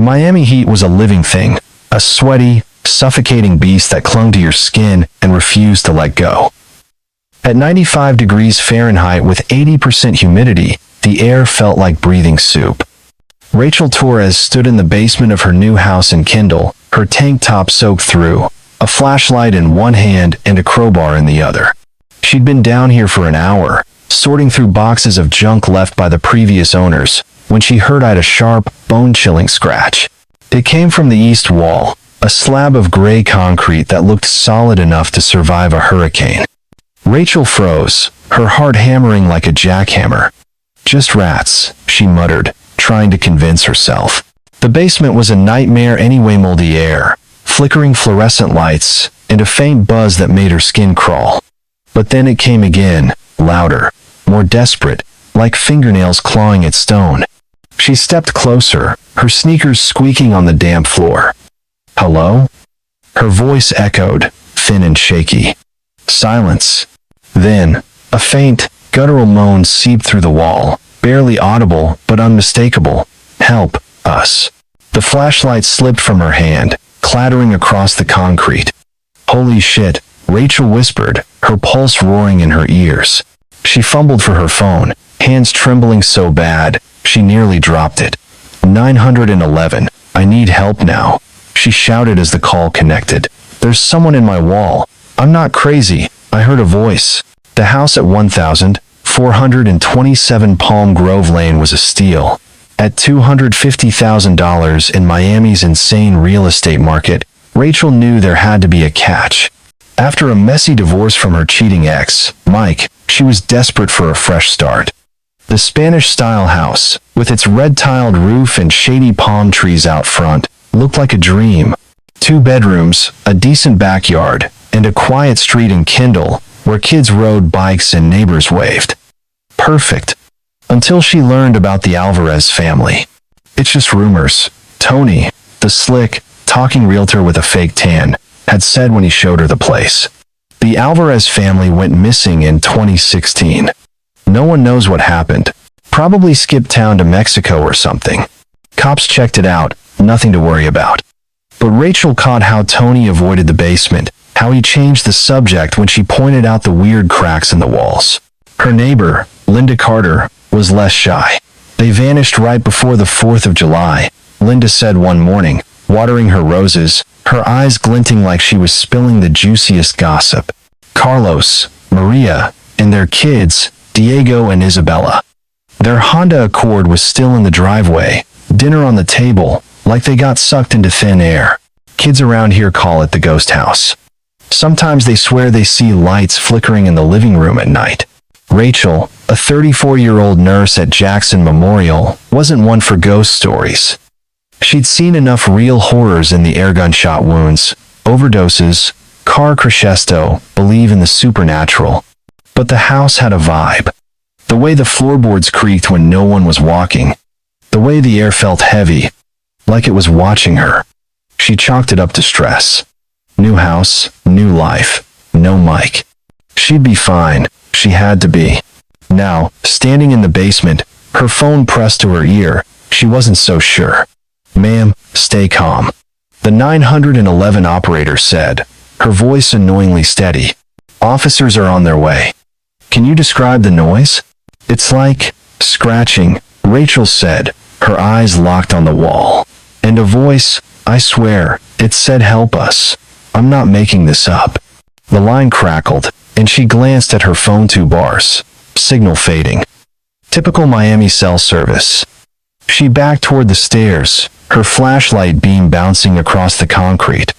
The Miami heat was a living thing, a sweaty, suffocating beast that clung to your skin and refused to let go. At 95 degrees Fahrenheit with 80% humidity, the air felt like breathing soup. Rachel Torres stood in the basement of her new house in Kendall, her tank top soaked through, a flashlight in one hand and a crowbar in the other. She'd been down here for an hour, sorting through boxes of junk left by the previous owners, when she heard a sharp, bone-chilling scratch. It came from the east wall, a slab of gray concrete that looked solid enough to survive a hurricane. Rachel froze, her heart hammering like a jackhammer. "Just rats," she muttered, trying to convince herself. The basement was a nightmare anyway. Moldy air, flickering fluorescent lights, and a faint buzz that made her skin crawl. But then it came again, louder, more desperate, like fingernails clawing at stone. She stepped closer, her sneakers squeaking on the damp floor. "Hello?" Her voice echoed, thin and shaky. Silence. Then, a faint, guttural moan seeped through the wall, barely audible but unmistakable. "Help us." The flashlight slipped from her hand, clattering across the concrete. "Holy shit," Rachel whispered, her pulse roaring in her ears. She fumbled for her phone, hands trembling so bad, she nearly dropped it. 911, "I need help now," she shouted as the call connected. "There's someone in my wall. I'm not crazy," I heard a voice. The house at 1427 Palm Grove Lane was a steal. At $250,000 in Miami's insane real estate market, Rachel knew there had to be a catch. After a messy divorce from her cheating ex, Mike, she was desperate for a fresh start. The Spanish-style house, with its red-tiled roof and shady palm trees out front, looked like a dream. 2 bedrooms, a decent backyard, and a quiet street in Kendall, where kids rode bikes and neighbors waved. Perfect. Until she learned about the Alvarez family. "It's just rumors," Tony, the slick, talking realtor with a fake tan, had said when he showed her the place. The Alvarez family went missing in 2016. No one knows what happened. Probably skipped town to Mexico or something. Cops checked it out, nothing to worry about. But Rachel caught how Tony avoided the basement, how he changed the subject when she pointed out the weird cracks in the walls. Her neighbor, Linda Carter, was less shy. "They vanished right before the 4th of July, Linda said one morning, watering her roses, her eyes glinting like she was spilling the juiciest gossip. "Carlos, Maria, and their kids, Diego and Isabella. Their Honda Accord was still in the driveway, dinner on the table, like they got sucked into thin air. Kids around here call it the ghost house. Sometimes they swear they see lights flickering in the living room at night." Rachel, a 34-year-old nurse at Jackson Memorial, wasn't one for ghost stories. She'd seen enough real horrors in the air gunshot wounds, overdoses, car crash, believe in the supernatural. But the house had a vibe. The way the floorboards creaked when no one was walking. The way the air felt heavy, like it was watching her. She chalked it up to stress. New house, new life, no Mike. She'd be fine. She had to be. Now, standing in the basement, her phone pressed to her ear, she wasn't so sure. "Ma'am, stay calm," the 911 operator said, her voice annoyingly steady. "Officers are on their way." "Can you describe the noise?" "It's like scratching," Rachel said, her eyes locked on the wall. And a voice, "I swear, it said help us. I'm not making this up." The line crackled, and she glanced at her phone. 2 bars. Signal fading. Typical Miami cell service. She backed toward the stairs, her flashlight beam bouncing across the concrete.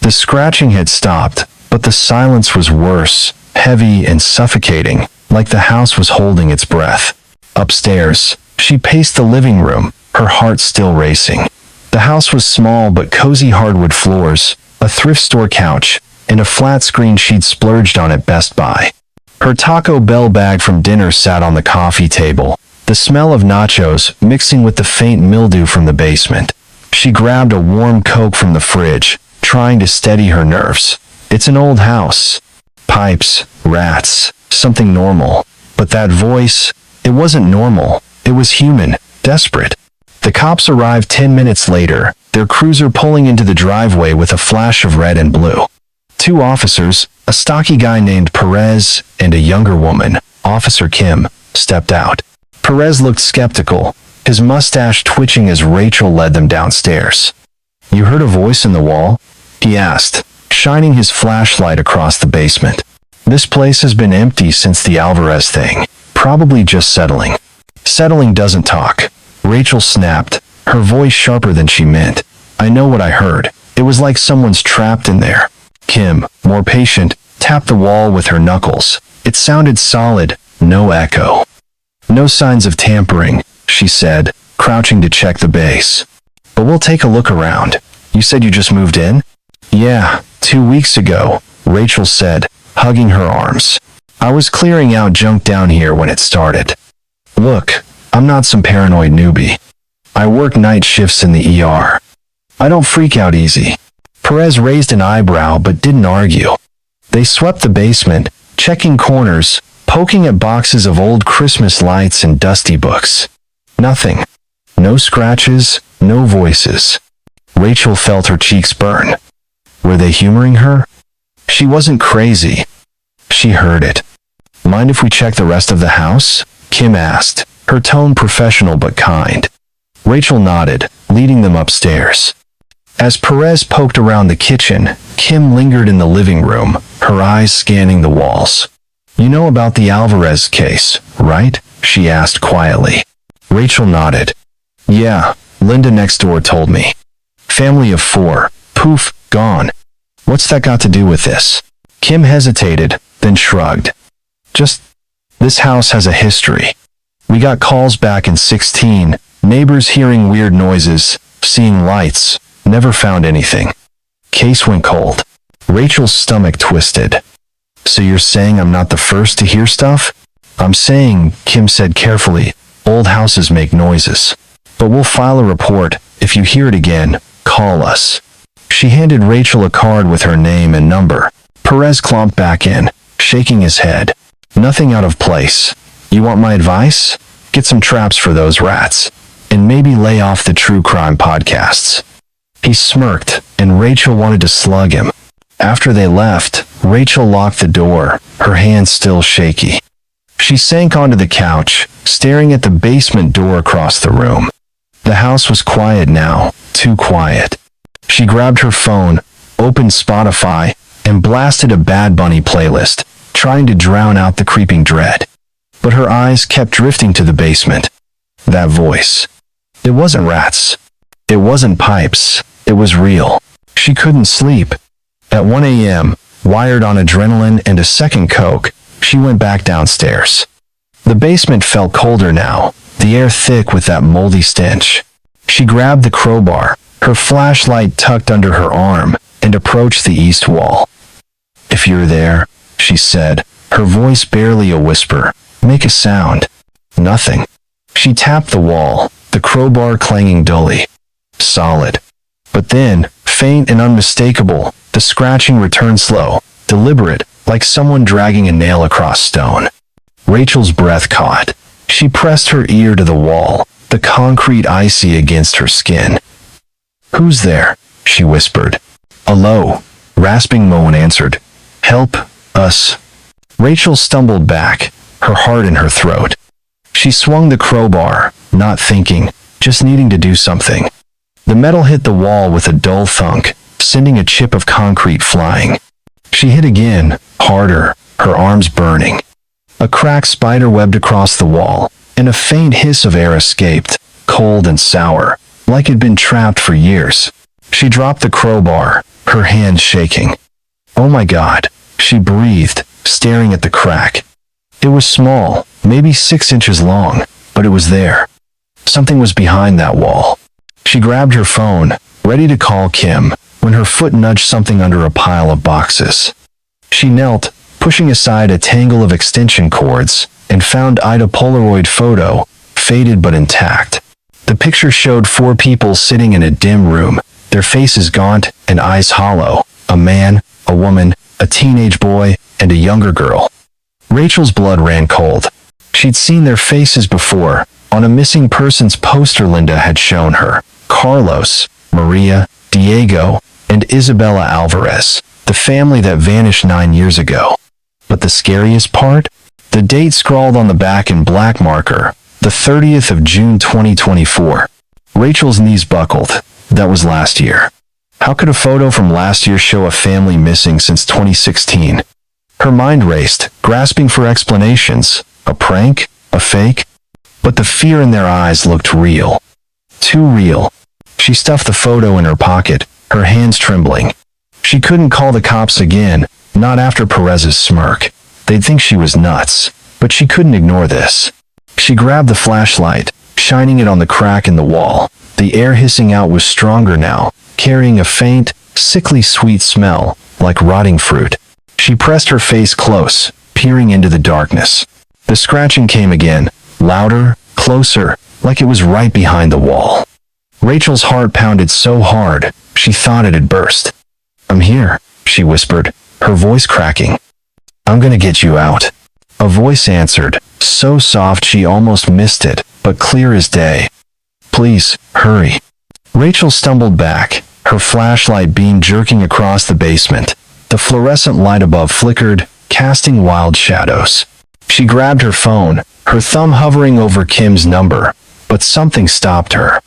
The scratching had stopped, but the silence was worse, heavy and suffocating, like the house was holding its breath. Upstairs, she paced the living room, her heart still racing. The house was small but cozy, hardwood floors, a thrift store couch, and a flat screen she'd splurged on at Best Buy. Her Taco Bell bag from dinner sat on the coffee table, the smell of nachos mixing with the faint mildew from the basement. She grabbed a warm Coke from the fridge, trying to steady her nerves. It's an old house. Pipes, rats, something normal. But that voice, it wasn't normal. It was human, desperate. The cops arrived 10 minutes later, their cruiser pulling into the driveway with a flash of red and blue. Two officers, a stocky guy named Perez and a younger woman, Officer Kim, stepped out. Perez looked skeptical, his mustache twitching as Rachel led them downstairs. "You heard a voice in the wall?" he asked, shining his flashlight across the basement. "This place has been empty since the Alvarez thing, probably just settling." "Settling doesn't talk," Rachel snapped, her voice sharper than she meant. "I know what I heard. It was like someone's trapped in there." Kim, more patient, tapped the wall with her knuckles. It sounded solid, no echo. "No signs of tampering," she said, crouching to check the base. "But we'll take a look around. You said you just moved in?" "Yeah, 2 weeks ago," Rachel said, hugging her arms. "I was clearing out junk down here when it started. Look, I'm not some paranoid newbie. I work night shifts in the ER. I don't freak out easy." Perez raised an eyebrow but didn't argue. They swept the basement, checking corners, poking at boxes of old Christmas lights and dusty books. Nothing. No scratches, no voices. Rachel felt her cheeks burn. Were they humoring her? She wasn't crazy. She heard it. "Mind if we check the rest of the house?" Kim asked, her tone professional but kind. Rachel nodded, leading them upstairs. As Perez poked around the kitchen, Kim lingered in the living room, her eyes scanning the walls. "You know about the Alvarez case, right?" she asked quietly. Rachel nodded. "Yeah, Linda next door told me. Family of 4, poof, gone. What's that got to do with this?" Kim hesitated, then shrugged. "Just, this house has a history. We got calls back in 16, neighbors hearing weird noises, seeing lights, never found anything. Case went cold." Rachel's stomach twisted. "So you're saying I'm not the first to hear stuff?" "I'm saying," Kim said carefully, "old houses make noises. But we'll file a report. If you hear it again, call us." She handed Rachel a card with her name and number. Perez clomped back in, shaking his head. "Nothing out of place. You want my advice? Get some traps for those rats. And maybe lay off the true crime podcasts." He smirked, and Rachel wanted to slug him. After they left, Rachel locked the door, her hands still shaky. She sank onto the couch, staring at the basement door across the room. The house was quiet now, too quiet. She grabbed her phone, opened Spotify, and blasted a Bad Bunny playlist, trying to drown out the creeping dread. But her eyes kept drifting to the basement. That voice. It wasn't rats. It wasn't pipes. It was real. She couldn't sleep. At 1 a.m., wired on adrenaline and a second Coke, she went back downstairs. The basement felt colder now, the air thick with that moldy stench. She grabbed the crowbar, her flashlight tucked under her arm, and approached the east wall. "If you're there," she said, her voice barely a whisper, "make a sound." Nothing. She tapped the wall, the crowbar clanging dully. Solid. But then, faint and unmistakable, the scratching returned slow, deliberate, like someone dragging a nail across stone. Rachel's breath caught. She pressed her ear to the wall, the concrete icy against her skin. "Who's there?" she whispered. A low, rasping moan answered. "Help us." Rachel stumbled back, her heart in her throat. She swung the crowbar, not thinking, just needing to do something. The metal hit the wall with a dull thunk, sending a chip of concrete flying. She hit again, harder, her arms burning. A crack spiderwebbed across the wall, and a faint hiss of air escaped, cold and sour, like it'd been trapped for years. She dropped the crowbar, her hands shaking. "Oh my God," she breathed, staring at the crack. It was small, maybe 6 inches long, but it was there. Something was behind that wall. She grabbed her phone, ready to call Kim, when her foot nudged something under a pile of boxes. She knelt, pushing aside a tangle of extension cords, and found Ida Polaroid photo, faded but intact. The picture showed 4 people sitting in a dim room, their faces gaunt and eyes hollow, a man, a woman, a teenage boy, and a younger girl. Rachel's blood ran cold. She'd seen their faces before, On a missing persons poster Linda had shown her, Carlos, Maria, Diego, and Isabella Alvarez, the family that vanished 9 years ago. But the scariest part? The date scrawled on the back in black marker, the 30th of June 2024. Rachel's knees buckled. That was last year. How could a photo from last year show a family missing since 2016? Her mind raced, grasping for explanations. A prank? A fake? But the fear in their eyes looked real. Too real. She stuffed the photo in her pocket, her hands trembling. She couldn't call the cops again, not after Perez's smirk. They'd think she was nuts, but she couldn't ignore this. She grabbed the flashlight, shining it on the crack in the wall. The air hissing out was stronger now, carrying a faint, sickly sweet smell, like rotting fruit. She pressed her face close, peering into the darkness. The scratching came again, louder, closer, like it was right behind the wall. Rachel's heart pounded so hard, she thought it had burst. "I'm here," she whispered, her voice cracking. "I'm gonna get you out." A voice answered, so soft she almost missed it, but clear as day. "Please, hurry." Rachel stumbled back, her flashlight beam jerking across the basement. The fluorescent light above flickered, casting wild shadows. She grabbed her phone, her thumb hovering over Kim's number, but something stopped her.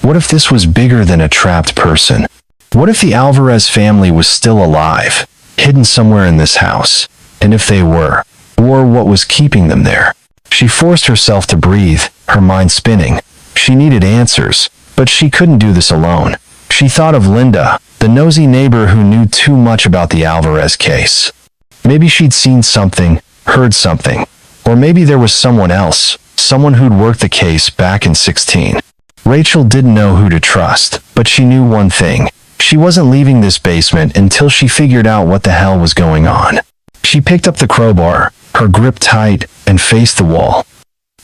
What if this was bigger than a trapped person? What if the Alvarez family was still alive, hidden somewhere in this house? And if they were, or what was keeping them there? She forced herself to breathe, her mind spinning. She needed answers, but she couldn't do this alone. She thought of Linda, the nosy neighbor who knew too much about the Alvarez case. Maybe she'd seen something, heard something, or maybe there was someone else, someone who'd worked the case back in 16. Rachel didn't know who to trust, but she knew one thing. She wasn't leaving this basement until she figured out what the hell was going on. She picked up the crowbar, her grip tight, and faced the wall.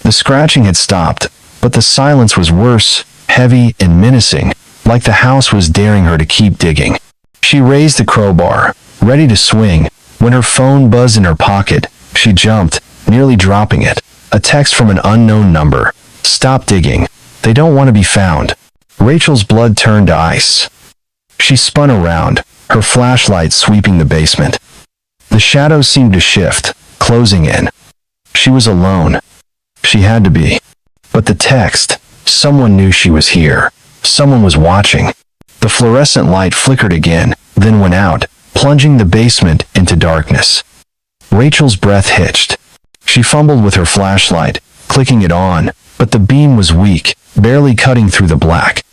The scratching had stopped, but the silence was worse, heavy and menacing, like the house was daring her to keep digging. She raised the crowbar, ready to swing, when her phone buzzed in her pocket. She jumped, nearly dropping it. A text from an unknown number. "Stop digging. They don't want to be found." Rachel's blood turned to ice. She spun around, her flashlight sweeping the basement. The shadows seemed to shift, closing in. She was alone. She had to be. But the text, someone knew she was here. Someone was watching. The fluorescent light flickered again, then went out, plunging the basement into darkness. Rachel's breath hitched. She fumbled with her flashlight, clicking it on, but the beam was weak, barely cutting through the black.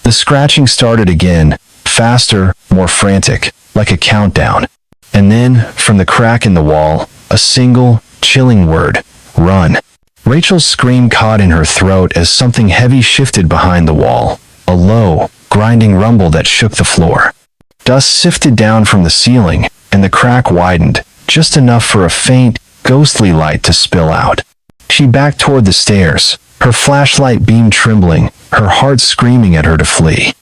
The scratching started again, faster, more frantic, like a countdown. And then, from the crack in the wall, a single, chilling word: "Run." Rachel's scream caught in her throat as something heavy shifted behind the wall, a low, grinding rumble that shook the floor. Dust sifted down from the ceiling, and the crack widened, just enough for a faint, ghostly light to spill out. She backed toward the stairs, her flashlight beam trembling, her heart screaming at her to flee.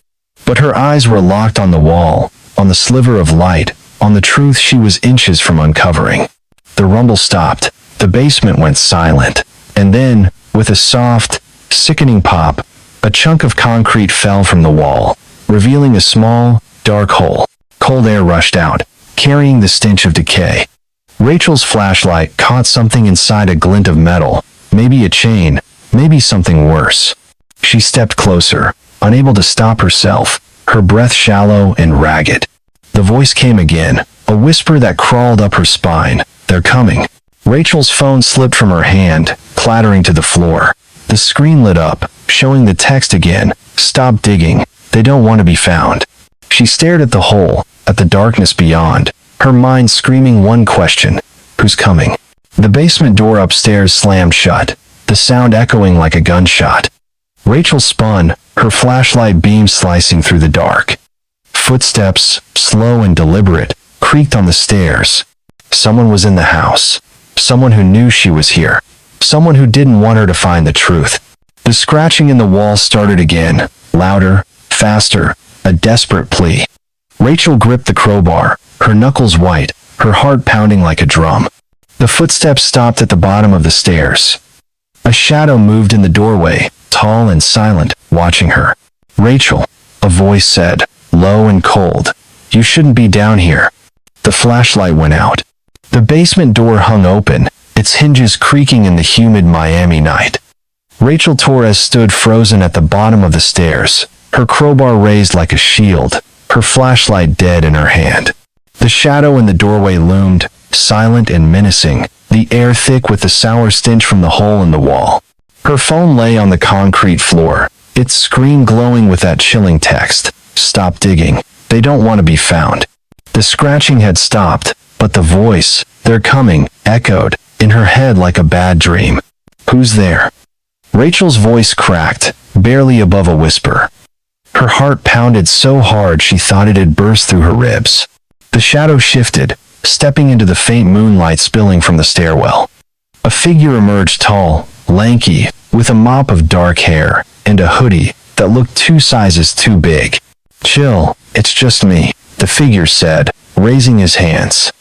But her eyes were locked on the wall, on the sliver of light, on the truth she was inches from uncovering. The rumble stopped, the basement went silent, and then, with a soft, sickening pop, a chunk of concrete fell from the wall, revealing a small, dark hole. Cold air rushed out, carrying the stench of decay. Rachel's flashlight caught something inside, a glint of metal, maybe a chain, maybe something worse. She stepped closer, unable to stop herself, her breath shallow and ragged. The voice came again, a whisper that crawled up her spine. "They're coming." Rachel's phone slipped from her hand, clattering to the floor. The screen lit up, showing the text again: "Stop digging. They don't want to be found." She stared at the hole, at the darkness beyond, her mind screaming one question: who's coming? The basement door upstairs slammed shut, the sound echoing like a gunshot. Rachel spun, her flashlight beam slicing through the dark. Footsteps, slow and deliberate, creaked on the stairs. Someone was in the house. Someone who knew she was here. Someone who didn't want her to find the truth. The scratching in the wall started again, louder, faster, a desperate plea. Rachel gripped the crowbar, her knuckles white, her heart pounding like a drum. The footsteps stopped at the bottom of the stairs. A shadow moved in the doorway, tall and silent, watching her. "Rachel," a voice said, low and cold. "You shouldn't be down here." The flashlight went out. The basement door hung open, its hinges creaking in the humid Miami night. Rachel Torres stood frozen at the bottom of the stairs, her crowbar raised like a shield, her flashlight dead in her hand. The shadow in the doorway loomed, silent and menacing, the air thick with the sour stench from the hole in the wall. Her phone lay on the concrete floor, its screen glowing with that chilling text, "Stop digging. They don't want to be found." The scratching had stopped, but the voice, "They're coming," echoed in her head like a bad dream. "Who's there?" Rachel's voice cracked, barely above a whisper. Her heart pounded so hard she thought it had burst through her ribs. The shadow shifted, stepping into the faint moonlight spilling from the stairwell. A figure emerged, tall, lanky, with a mop of dark hair and a hoodie that looked 2 sizes too big. "Chill, it's just me," the figure said, raising his hands.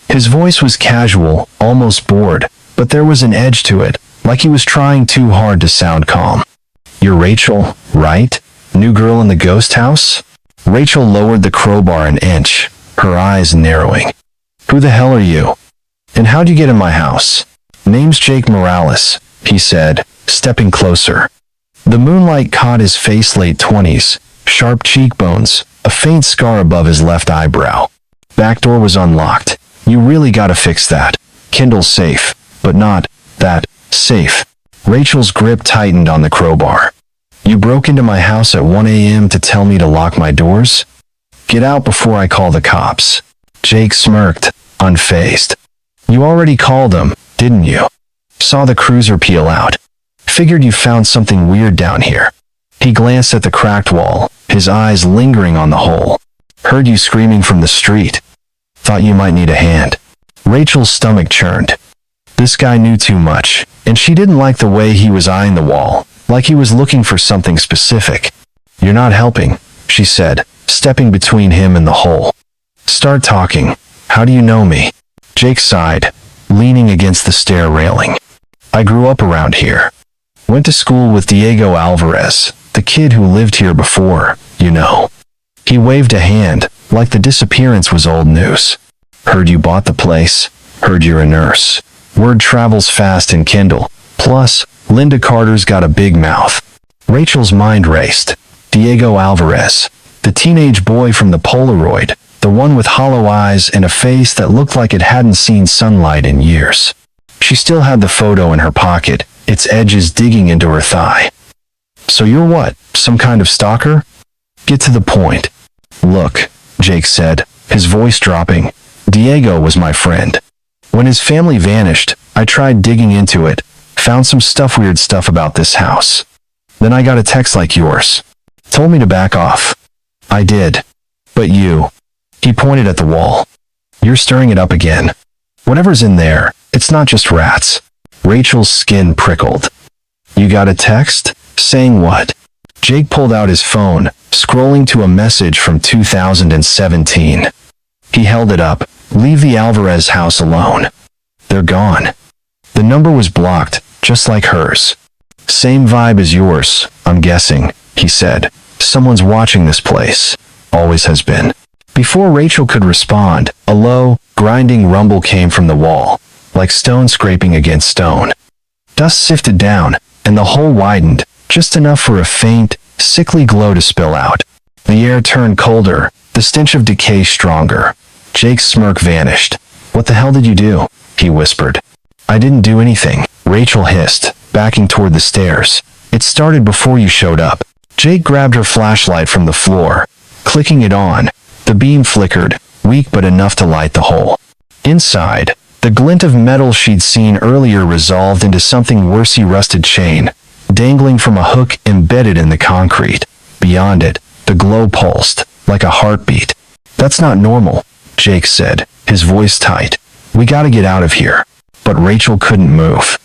His voice was casual, almost bored, but there was an edge to it, like he was trying too hard to sound calm. "You're Rachel, right? New girl in the ghost house?" Rachel lowered the crowbar an inch, her eyes narrowing. "Who the hell are you? And how'd you get in my house?" "Name's Jake Morales," he said, stepping closer. The moonlight caught his face, late 20s, sharp cheekbones, a faint scar above his left eyebrow. "Back door was unlocked. You really gotta fix that. Kindle's safe, but not that safe." Rachel's grip tightened on the crowbar. "You broke into my house at 1 a.m. to tell me to lock my doors? Get out before I call the cops." Jake smirked, unfazed. "You already called them, didn't you? Saw the cruiser peel out. Figured you found something weird down here." He glanced at the cracked wall, his eyes lingering on the hole. "Heard you screaming from the street. Thought you might need a hand." Rachel's stomach churned. This guy knew too much, and she didn't like the way he was eyeing the wall, like he was looking for something specific. "You're not helping," she said, stepping between him and the hole. "Start talking. How do you know me?" Jake sighed, leaning against the stair railing. "I grew up around here. Went to school with Diego Alvarez, the kid who lived here before, you know." He waved a hand, like the disappearance was old news. "Heard you bought the place. Heard you're a nurse. Word travels fast in Kindle. Plus, Linda Carter's got a big mouth." Rachel's mind raced. Diego Alvarez, the teenage boy from the Polaroid, the one with hollow eyes and a face that looked like it hadn't seen sunlight in years. She still had the photo in her pocket, its edges digging into her thigh. "So you're what, some kind of stalker? Get to the point." "Look," Jake said, his voice dropping, "Diego was my friend. When his family vanished, I tried digging into it, found some weird stuff about this house. Then I got a text like yours. Told me to back off. I did. But you," he pointed at the wall, "you're stirring it up again. Whatever's in there, it's not just rats." Rachel's skin prickled. "You got a text? Saying what?" Jake pulled out his phone, scrolling to a message from 2017. He held it up. "Leave the Alvarez house alone. They're gone." The number was blocked, just like hers. "Same vibe as yours, I'm guessing," he said. "Someone's watching this place. Always has been." Before Rachel could respond, a low, grinding rumble came from the wall, like stone scraping against stone. Dust sifted down, and the hole widened, just enough for a faint, sickly glow to spill out. The air turned colder, the stench of decay stronger. Jake's smirk vanished. "What the hell did you do?" he whispered. "I didn't do anything," Rachel hissed, backing toward the stairs. "It started before you showed up." Jake grabbed her flashlight from the floor, clicking it on. The beam flickered, weak but enough to light the hole. Inside, the glint of metal she'd seen earlier resolved into something worse, a rusted chain, dangling from a hook embedded in the concrete. Beyond it, the glow pulsed, like a heartbeat. "That's not normal," Jake said, his voice tight. "We gotta get out of here." But Rachel couldn't move.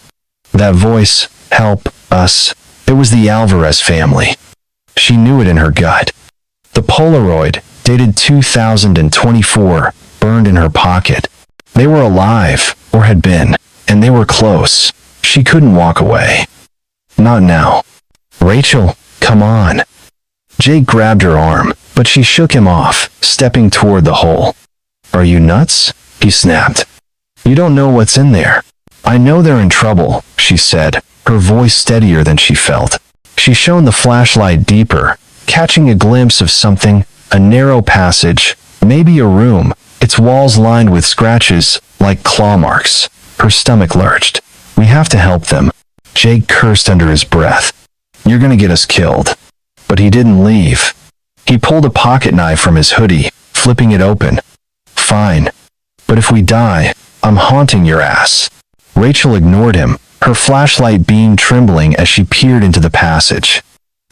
That voice, "Help us," it was the Alvarez family. She knew it in her gut. The Polaroid, dated 2024, burned in her pocket. They were alive, or had been, and they were close. She couldn't walk away. Not now. Rachel, come on. Jake grabbed her arm, but she shook him off, stepping toward the hole. Are you nuts? He snapped. You don't know what's in there. I know they're in trouble, she said, her voice steadier than she felt. She shone the flashlight deeper, catching a glimpse of something, a narrow passage, maybe a room, its walls lined with scratches, like claw marks. Her stomach lurched. We have to help them. Jake cursed under his breath. You're gonna get us killed. But he didn't leave. He pulled a pocket knife from his hoodie, flipping it open. Fine. But if we die, I'm haunting your ass. Rachel ignored him, her flashlight beam trembling as she peered into the passage.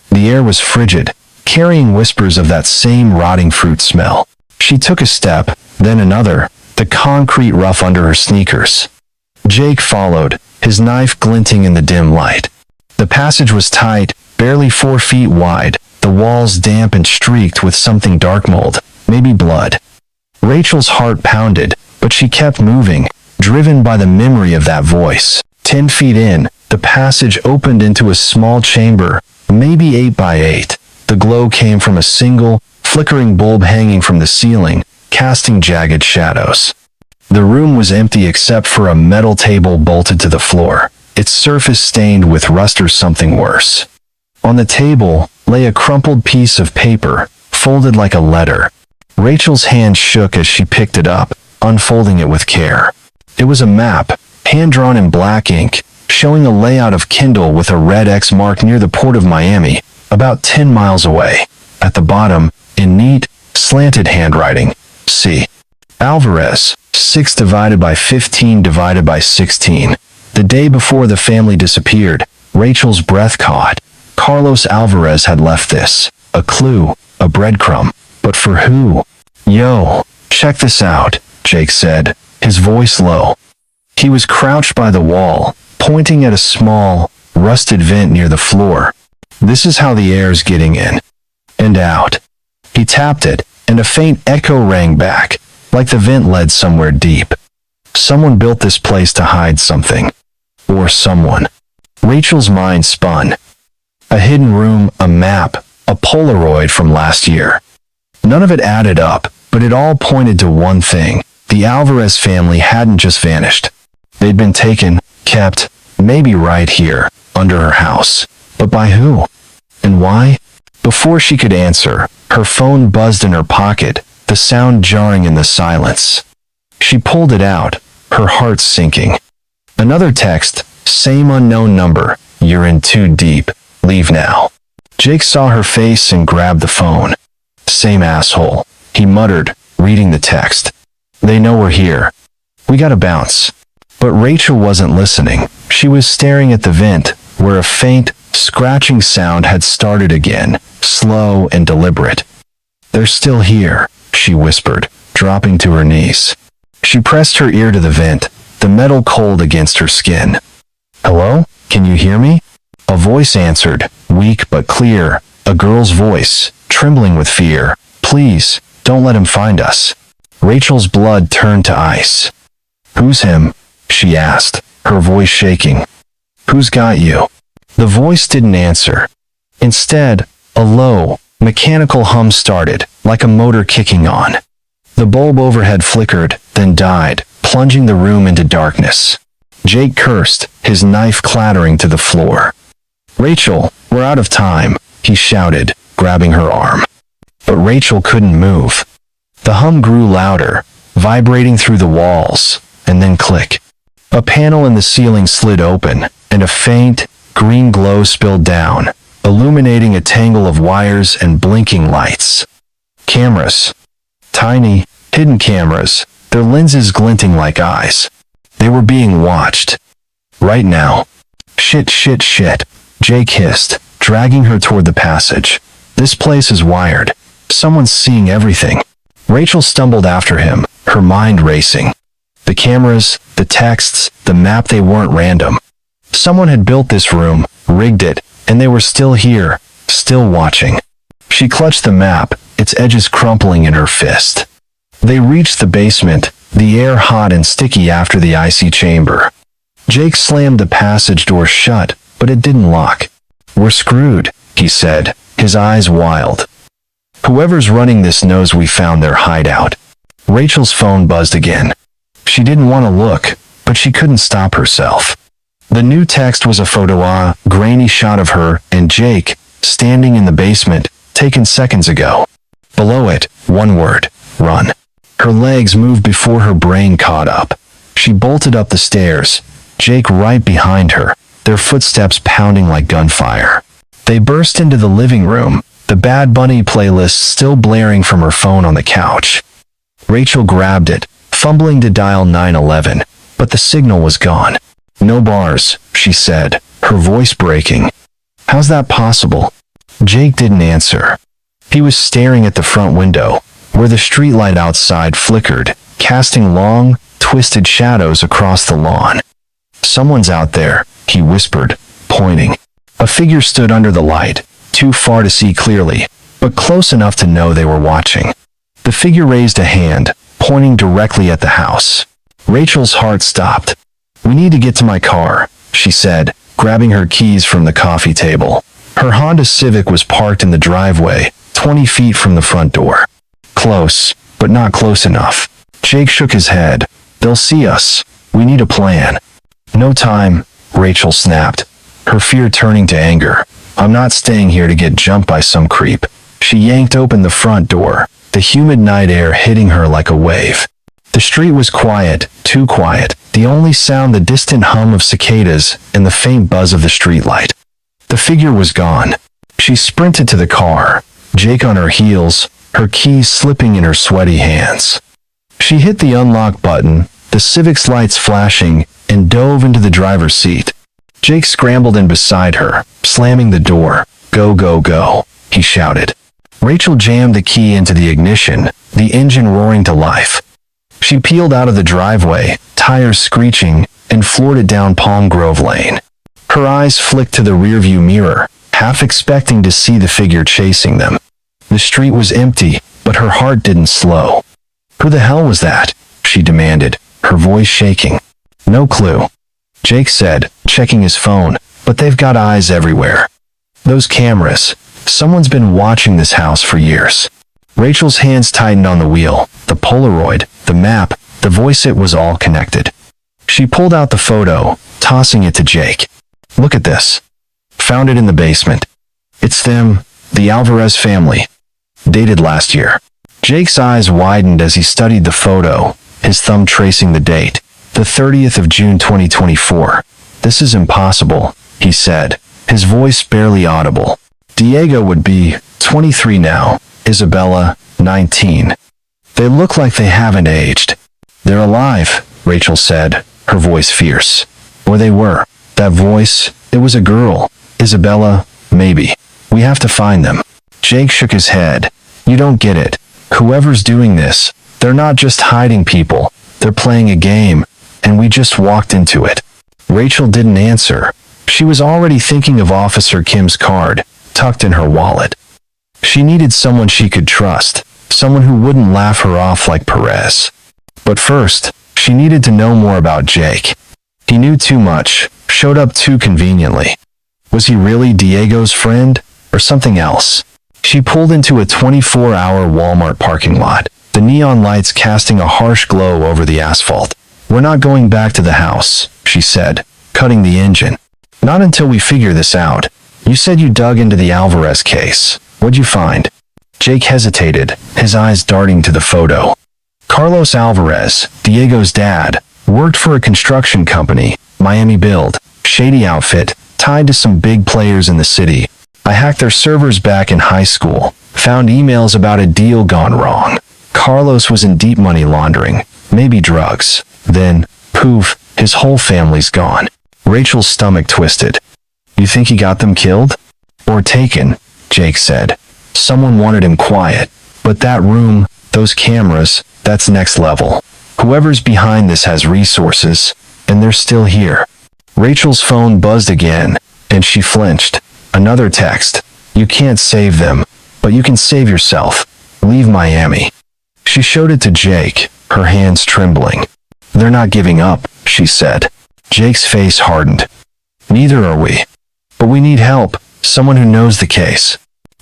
The air was frigid, carrying whispers of that same rotting fruit smell. She took a step, then another, the concrete rough under her sneakers. Jake followed, his knife glinting in the dim light. The passage was tight, barely 4 feet wide, the walls damp and streaked with something dark mold, maybe blood. Rachel's heart pounded, but she kept moving, driven by the memory of that voice. 10 feet in, the passage opened into a small chamber, maybe 8 by 8. The glow came from a single, flickering bulb hanging from the ceiling, casting jagged shadows. The room was empty except for a metal table bolted to the floor, its surface stained with rust or something worse. On the table lay a crumpled piece of paper, folded like a letter. Rachel's hand shook as she picked it up, unfolding it with care. It was a map, hand-drawn in black ink, showing a layout of Kendall with a red X mark near the port of Miami, about 10 miles away. At the bottom, in neat, slanted handwriting, C. Alvarez, 6 divided by 15 divided by 16. The day before the family disappeared, Rachel's breath caught. Carlos Alvarez had left this. A clue, a breadcrumb. But for who? Yo, check this out, Jake said, his voice low. He was crouched by the wall, pointing at a small, rusted vent near the floor. This is how the air's getting in. And out. He tapped it, and a faint echo rang back, like the vent led somewhere deep. Someone built this place to hide something. Or someone. Rachel's mind spun. A hidden room, a map, a Polaroid from last year. None of it added up, but it all pointed to one thing. The Alvarez family hadn't just vanished. They'd been taken, kept, maybe right here, under her house. But by who? And why? Before she could answer, her phone buzzed in her pocket, the sound jarring in the silence. She pulled it out, her heart sinking. Another text, same unknown number, you're in too deep, leave now. Jake saw her face and grabbed the phone. Same asshole, he muttered, reading the text. They know we're here. We gotta bounce. But Rachel wasn't listening. She was staring at the vent, where a faint, scratching sound had started again, slow and deliberate. They're still here, she whispered, dropping to her knees. She pressed her ear to the vent, the metal cold against her skin. Hello? Can you hear me? A voice answered, weak but clear, a girl's voice, trembling with fear. Please, don't let him find us. Rachel's blood turned to ice. Who's him? She asked, her voice shaking. Who's got you? The voice didn't answer. Instead, a low, mechanical hum started, like a motor kicking on. The bulb overhead flickered, then died, plunging the room into darkness. Jake cursed, his knife clattering to the floor. Rachel, we're out of time, he shouted, grabbing her arm. But Rachel couldn't move. The hum grew louder, vibrating through the walls, and then click. A panel in the ceiling slid open, and a faint, green glow spilled down, illuminating a tangle of wires and blinking lights. Cameras. Tiny, hidden cameras, their lenses glinting like eyes. They were being watched. Right now. Shit, shit, shit, Jake hissed, dragging her toward the passage. This place is wired. Someone's seeing everything. Rachel stumbled after him, her mind racing. The cameras, the texts, the map, they weren't random. Someone had built this room, rigged it, and they were still here, still watching. She clutched the map, its edges crumpling in her fist. They reached the basement, the air hot and sticky after the icy chamber. Jake slammed the passage door shut, but it didn't lock. "We're screwed," he said, his eyes wild. "Whoever's running this knows we found their hideout." Rachel's phone buzzed again. She didn't want to look, but she couldn't stop herself. The new text was a grainy shot of her and Jake, standing in the basement, taken seconds ago. Below it, one word: run. Her legs moved before her brain caught up. She bolted up the stairs, Jake right behind her, their footsteps pounding like gunfire. They burst into the living room, the Bad Bunny playlist still blaring from her phone on the couch. Rachel grabbed it, fumbling to dial 911, but the signal was gone. "No bars," she said, her voice breaking. "How's that possible?" Jake didn't answer. He was staring at the front window, where the streetlight outside flickered, casting long, twisted shadows across the lawn. "Someone's out there," he whispered, pointing. A figure stood under the light, too far to see clearly, but close enough to know they were watching. The figure raised a hand, pointing directly at the house. Rachel's heart stopped. "We need to get to my car," she said, grabbing her keys from the coffee table. Her Honda Civic was parked in the driveway, 20 feet from the front door. Close, but not close enough. Jake shook his head. "They'll see us. We need a plan." "No time," Rachel snapped, her fear turning to anger. "I'm not staying here to get jumped by some creep." She yanked open the front door, the humid night air hitting her like a wave. The street was quiet, too quiet, the only sound the distant hum of cicadas and the faint buzz of the streetlight. The figure was gone. She sprinted to the car, Jake on her heels, her keys slipping in her sweaty hands. She hit the unlock button, the Civic's lights flashing, and dove into the driver's seat. Jake scrambled in beside her, slamming the door. "Go, go, go," he shouted. Rachel jammed the key into the ignition, the engine roaring to life. She peeled out of the driveway, tires screeching, and floored it down Palm Grove Lane. Her eyes flicked to the rearview mirror, half expecting to see the figure chasing them. The street was empty, but her heart didn't slow. "Who the hell was that?" she demanded, her voice shaking. "No clue," Jake said, checking his phone, "but they've got eyes everywhere. Those cameras. Someone's been watching this house for years." Rachel's hands tightened on the wheel, the Polaroid, the map, the voice. It was all connected. She pulled out the photo, tossing it to Jake. "Look at this. Found it in the basement. It's them, the Alvarez family. Dated last year." Jake's eyes widened as he studied the photo, his thumb tracing the date. "The 30th of June 2024. This is impossible," he said, his voice barely audible. "Diego would be 23 now, Isabella, 19. They look like they haven't aged." "They're alive," Rachel said, her voice fierce. Or they were. That voice, it was a girl. "Isabella, maybe. We have to find them." Jake shook his head. "You don't get it. Whoever's doing this, they're not just hiding people. They're playing a game, and we just walked into it." Rachel didn't answer. She was already thinking of Officer Kim's card, tucked in her wallet. She needed someone she could trust, someone who wouldn't laugh her off like Perez. But first, she needed to know more about Jake. He knew too much, showed up too conveniently. Was he really Diego's friend, or something else? She pulled into a 24-hour Walmart parking lot, the neon lights casting a harsh glow over the asphalt. "We're not going back to the house," she said, cutting the engine. "Not until we figure this out. You said you dug into the Alvarez case. What'd you find?" Jake hesitated, his eyes darting to the photo. Carlos Alvarez, Diego's dad, worked for a construction company, Miami build, shady outfit, tied to some big players in the city. "I hacked their servers back in high school, found emails about a deal gone wrong. Carlos was in deep money laundering, maybe drugs. Then, poof, his whole family's gone." Rachel's stomach twisted. "You think he got them killed?" "Or taken," Jake said. "Someone wanted him quiet. But that room, those cameras, that's next level. Whoever's behind this has resources, and they're still here." Rachel's phone buzzed again, and she flinched. Another text. "You can't save them, but you can save yourself. Leave Miami." She showed it to Jake, her hands trembling. "They're not giving up," she said. Jake's face hardened. Neither are we. But we need help, someone who knows the case.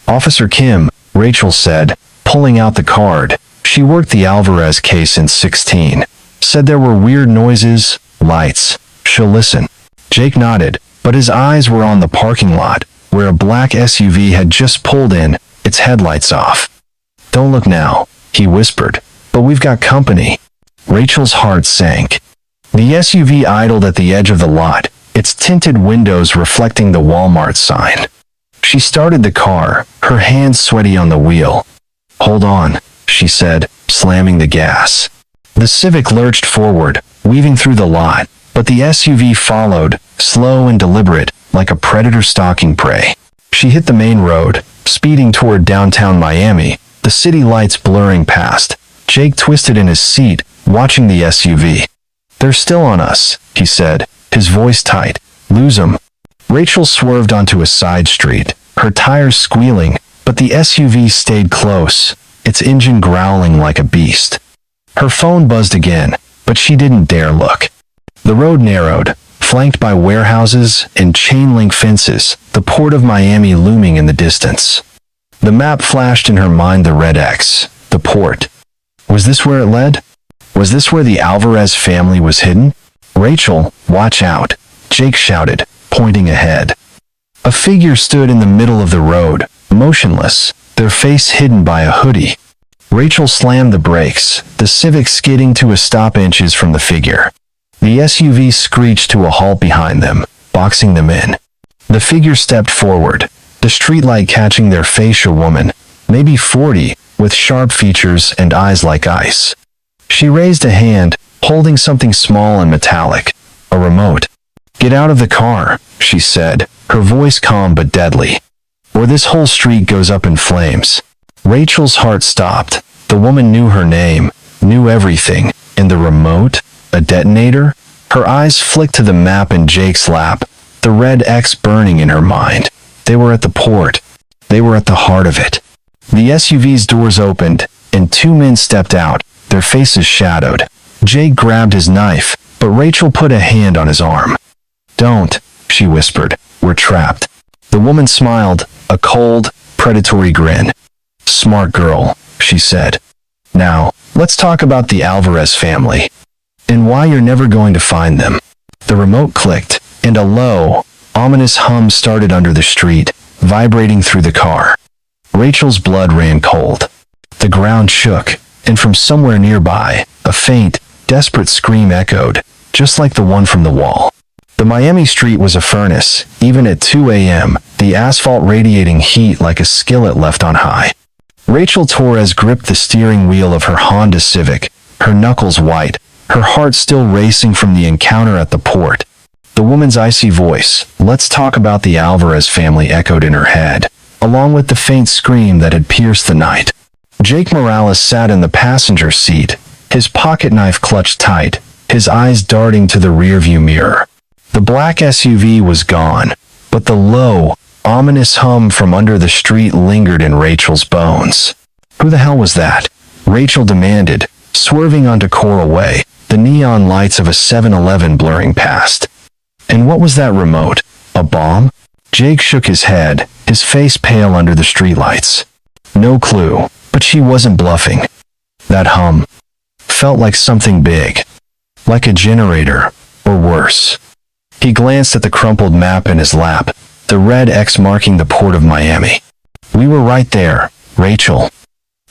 Officer Kim, Rachel said, pulling out the card. She worked the Alvarez case since 16. Said there were weird noises, lights. She'll listen. Jake nodded, but his eyes were on the parking lot, where a black SUV had just pulled in, its headlights off. Don't look now, he whispered, but we've got company. Rachel's heart sank. The SUV idled at the edge of the lot, its tinted windows reflecting the Walmart sign. She started the car, her hands sweaty on the wheel. Hold on, she said, slamming the gas. The Civic lurched forward, weaving through the lot, but the SUV followed, slow and deliberate, like a predator stalking prey. She hit the main road, speeding toward downtown Miami, the city lights blurring past. Jake twisted in his seat, watching the SUV. They're still on us, he said, his voice tight. Lose 'em. Rachel swerved onto a side street, her tires squealing, but the SUV stayed close, its engine growling like a beast. Her phone buzzed again, but she didn't dare look. The road narrowed, flanked by warehouses and chain-link fences, the port of Miami looming in the distance. The map flashed in her mind, the red X, the port. Was this where it led? Was this where the Alvarez family was hidden? Rachel, watch out, Jake shouted, pointing ahead. A figure stood in the middle of the road, motionless, their face hidden by a hoodie. Rachel slammed the brakes, the Civic skidding to a stop inches from the figure. The SUV screeched to a halt behind them, boxing them in. The figure stepped forward, the streetlight catching their face, a woman, maybe 40, with sharp features and eyes like ice. She raised a hand, holding something small and metallic, a remote. Get out of the car, she said, her voice calm but deadly, or this whole street goes up in flames. Rachel's heart stopped. The woman knew her name, knew everything, and the remote, a detonator? Her eyes flicked to the map in Jake's lap, the red X burning in her mind. They were at the port. They were at the heart of it. The SUV's doors opened, and two men stepped out, their faces shadowed. Jake grabbed his knife, but Rachel put a hand on his arm. Don't, she whispered, we're trapped. The woman smiled, a cold, predatory grin. Smart girl, she said. Now, let's talk about the Alvarez family, and why you're never going to find them. The remote clicked, and a low, ominous hum started under the street, vibrating through the car. Rachel's blood ran cold. The ground shook, and from somewhere nearby, a faint, desperate scream echoed, just like the one from the wall. The Miami street was a furnace, even at 2 a.m., the asphalt radiating heat like a skillet left on high. Rachel Torres gripped the steering wheel of her Honda Civic, her knuckles white, her heart still racing from the encounter at the port. The woman's icy voice, let's talk about the Alvarez family, echoed in her head, along with the faint scream that had pierced the night. Jake Morales sat in the passenger seat, his pocket knife clutched tight, his eyes darting to the rearview mirror. The black SUV was gone, but the low, ominous hum from under the street lingered in Rachel's bones. Who the hell was that? Rachel demanded, swerving onto Coral Way, the neon lights of a 7-Eleven blurring past. And what was that remote? A bomb? Jake shook his head, his face pale under the streetlights. No clue, but she wasn't bluffing. That hum felt like something big, like a generator, or worse. He glanced at the crumpled map in his lap, the red X marking the port of Miami. We were right there, Rachel.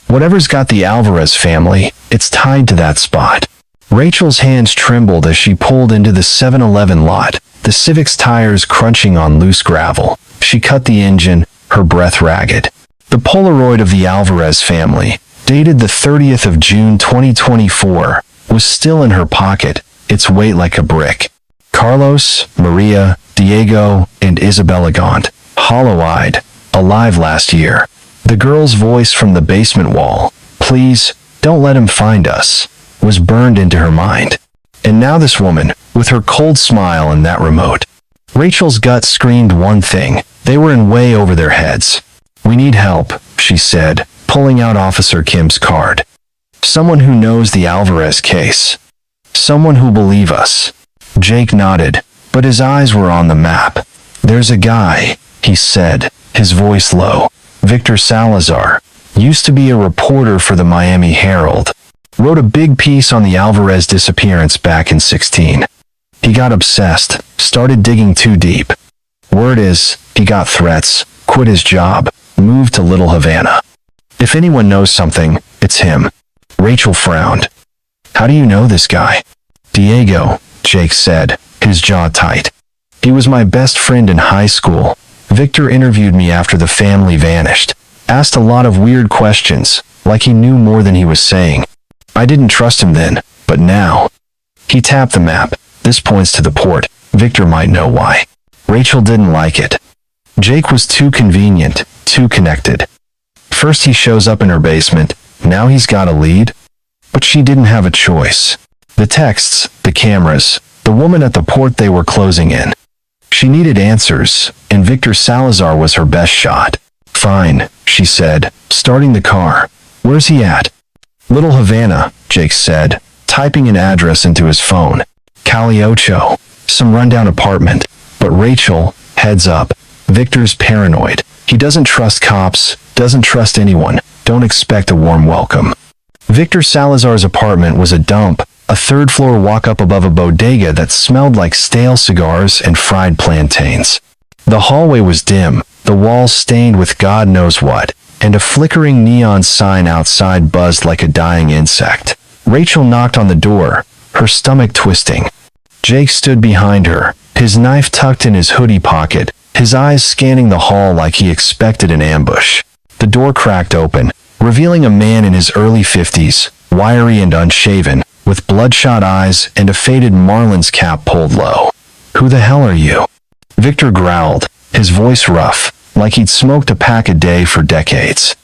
Whatever's got the Alvarez family, it's tied to that spot. Rachel's hands trembled as she pulled into the 7-Eleven lot, the Civic's tires crunching on loose gravel. She cut the engine, her breath ragged. The Polaroid of the Alvarez family, dated the 30th of June 2024, was still in her pocket, its weight like a brick. Carlos, Maria, Diego, and Isabella Gaunt, hollow-eyed, alive last year. The girl's voice from the basement wall, please, don't let him find us, was burned into her mind. And now this woman, with her cold smile and that remote. Rachel's gut screamed one thing, they were in way over their heads. We need help, she said, pulling out Officer Kim's card. Someone who knows the Alvarez case. Someone who'll believe us. Jake nodded, but his eyes were on the map. "There's a guy," he said, his voice low. "Victor Salazar. Used to be a reporter for the Miami Herald. Wrote a big piece on the Alvarez disappearance back in 16. He got obsessed, started digging too deep. Word is, he got threats, quit his job, moved to Little Havana. If anyone knows something, it's him." Rachel frowned. "How do you know this guy?" "Diego," Jake said, his jaw tight. "He was my best friend in high school. Victor interviewed me after the family vanished. Asked a lot of weird questions, like he knew more than he was saying. I didn't trust him then, but now." He tapped the map. "This points to the port. Victor might know why." Rachel didn't like it. Jake was too convenient, too connected. First he shows up in her basement, now he's got a lead? But she didn't have a choice. The texts, the cameras, the woman at the port they were closing in. She needed answers, and Victor Salazar was her best shot. "Fine," she said, starting the car. "Where's he at?" "Little Havana," Jake said, typing an address into his phone. "Cali Ocho, some rundown apartment." But Rachel, heads up, Victor's paranoid. He doesn't trust cops, doesn't trust anyone. Don't expect a warm welcome. Victor Salazar's apartment was a dump, a third-floor walk-up above a bodega that smelled like stale cigars and fried plantains. The hallway was dim, the walls stained with God knows what, and a flickering neon sign outside buzzed like a dying insect. Rachel knocked on the door, her stomach twisting. Jake stood behind her, his knife tucked in his hoodie pocket, his eyes scanning the hall like he expected an ambush. The door cracked open, revealing a man in his early 50s, wiry and unshaven, with bloodshot eyes and a faded Marlins cap pulled low. "Who the hell are you?" Victor growled, his voice rough, like he'd smoked a pack a day for decades.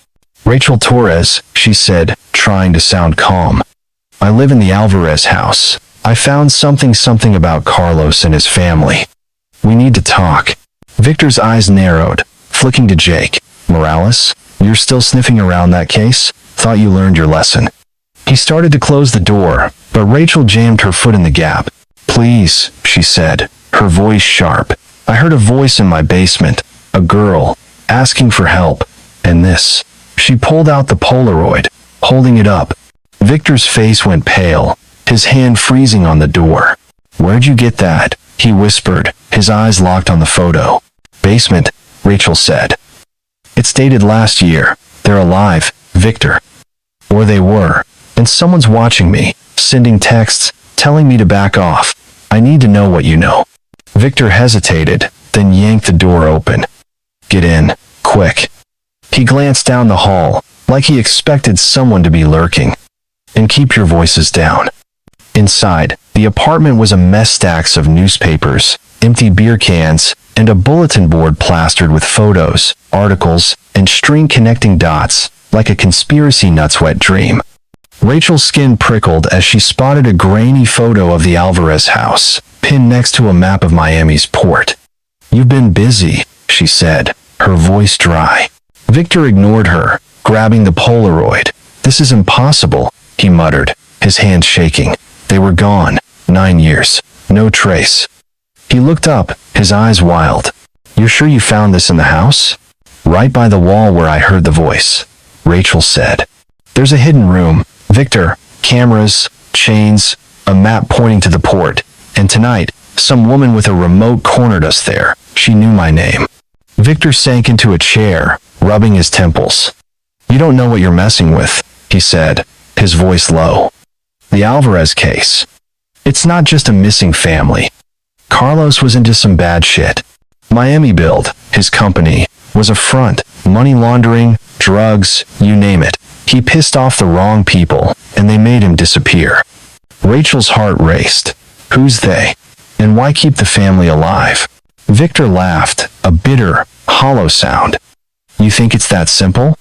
"Rachel Torres," she said, trying to sound calm. "I live in the Alvarez house. I found something about Carlos and his family. We need to talk." Victor's eyes narrowed, flicking to Jake. "Morales, you're still sniffing around that case? Thought you learned your lesson." He started to close the door, but Rachel jammed her foot in the gap. "Please," she said, her voice sharp. "I heard a voice in my basement, a girl, asking for help, and this." She pulled out the Polaroid, holding it up. Victor's face went pale, his hand freezing on the door. "Where'd you get that?" he whispered, his eyes locked on the photo. "Basement," Rachel said. "It's dated last year. They're alive, Victor. Or they were. And someone's watching me, sending texts, telling me to back off. I need to know what you know." Victor hesitated, then yanked the door open. "Get in, quick." He glanced down the hall, like he expected someone to be lurking. "And keep your voices down." Inside, the apartment was a mess, stacks of newspapers, empty beer cans, and a bulletin board plastered with photos, articles, and string connecting dots, like a conspiracy nut's wet dream. Rachel's skin prickled as she spotted a grainy photo of the Alvarez house, pinned next to a map of Miami's port. "You've been busy," she said, her voice dry. Victor ignored her, grabbing the Polaroid. "This is impossible," he muttered, his hands shaking. "They were gone. 9 years. No trace." He looked up, his eyes wild. "You're sure you found this in the house?" "Right by the wall where I heard the voice," Rachel said. "There's a hidden room. Victor, cameras, chains, a map pointing to the port. And tonight, some woman with a remote cornered us there. She knew my name." Victor sank into a chair, rubbing his temples. "You don't know what you're messing with," he said, his voice low. "The Alvarez case. It's not just a missing family. Carlos was into some bad shit. Miami Build, his company, was a front, money laundering, drugs, you name it. He pissed off the wrong people, and they made him disappear." Rachel's heart raced. Who's they? And why keep the family alive? Victor laughed, a bitter, hollow sound. "You think it's that simple?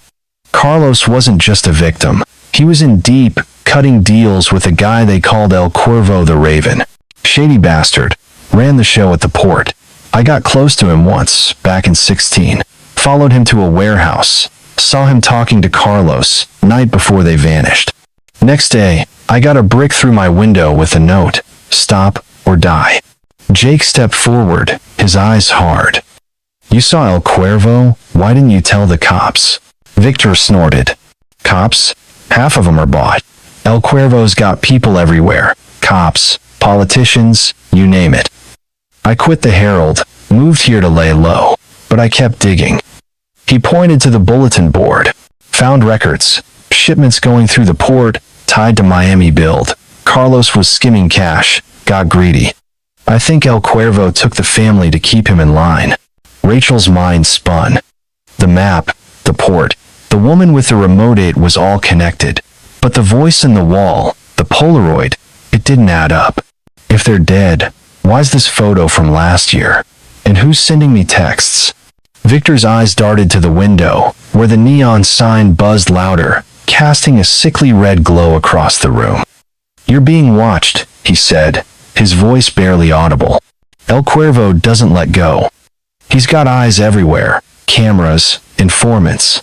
Carlos wasn't just a victim. He was in deep, cutting deals with a guy they called El Cuervo the Raven. Shady bastard. Ran the show at the port. I got close to him once, back in 16. Followed him to a warehouse. Saw him talking to Carlos, night before they vanished. Next day, I got a brick through my window with a note. Stop, or die. Jake stepped forward, his eyes hard. You saw El Cuervo? Why didn't you tell the cops? Victor snorted. Cops? Half of them are bought. El Cuervo's got people everywhere. Cops, politicians, you name it. I quit the Herald, moved here to lay low, but I kept digging. He pointed to the bulletin board. Found records, shipments going through the port, tied to Miami build. Carlos was skimming cash, got greedy. I think El Cuervo took the family to keep him in line. Rachel's mind spun. The map, the port, the woman with the remote it was all connected. But the voice in the wall, the Polaroid, it didn't add up. If they're dead, why's this photo from last year? And who's sending me texts? Victor's eyes darted to the window, where the neon sign buzzed louder, casting a sickly red glow across the room. You're being watched, he said, his voice barely audible. El Cuervo doesn't let go. He's got eyes everywhere, cameras, informants.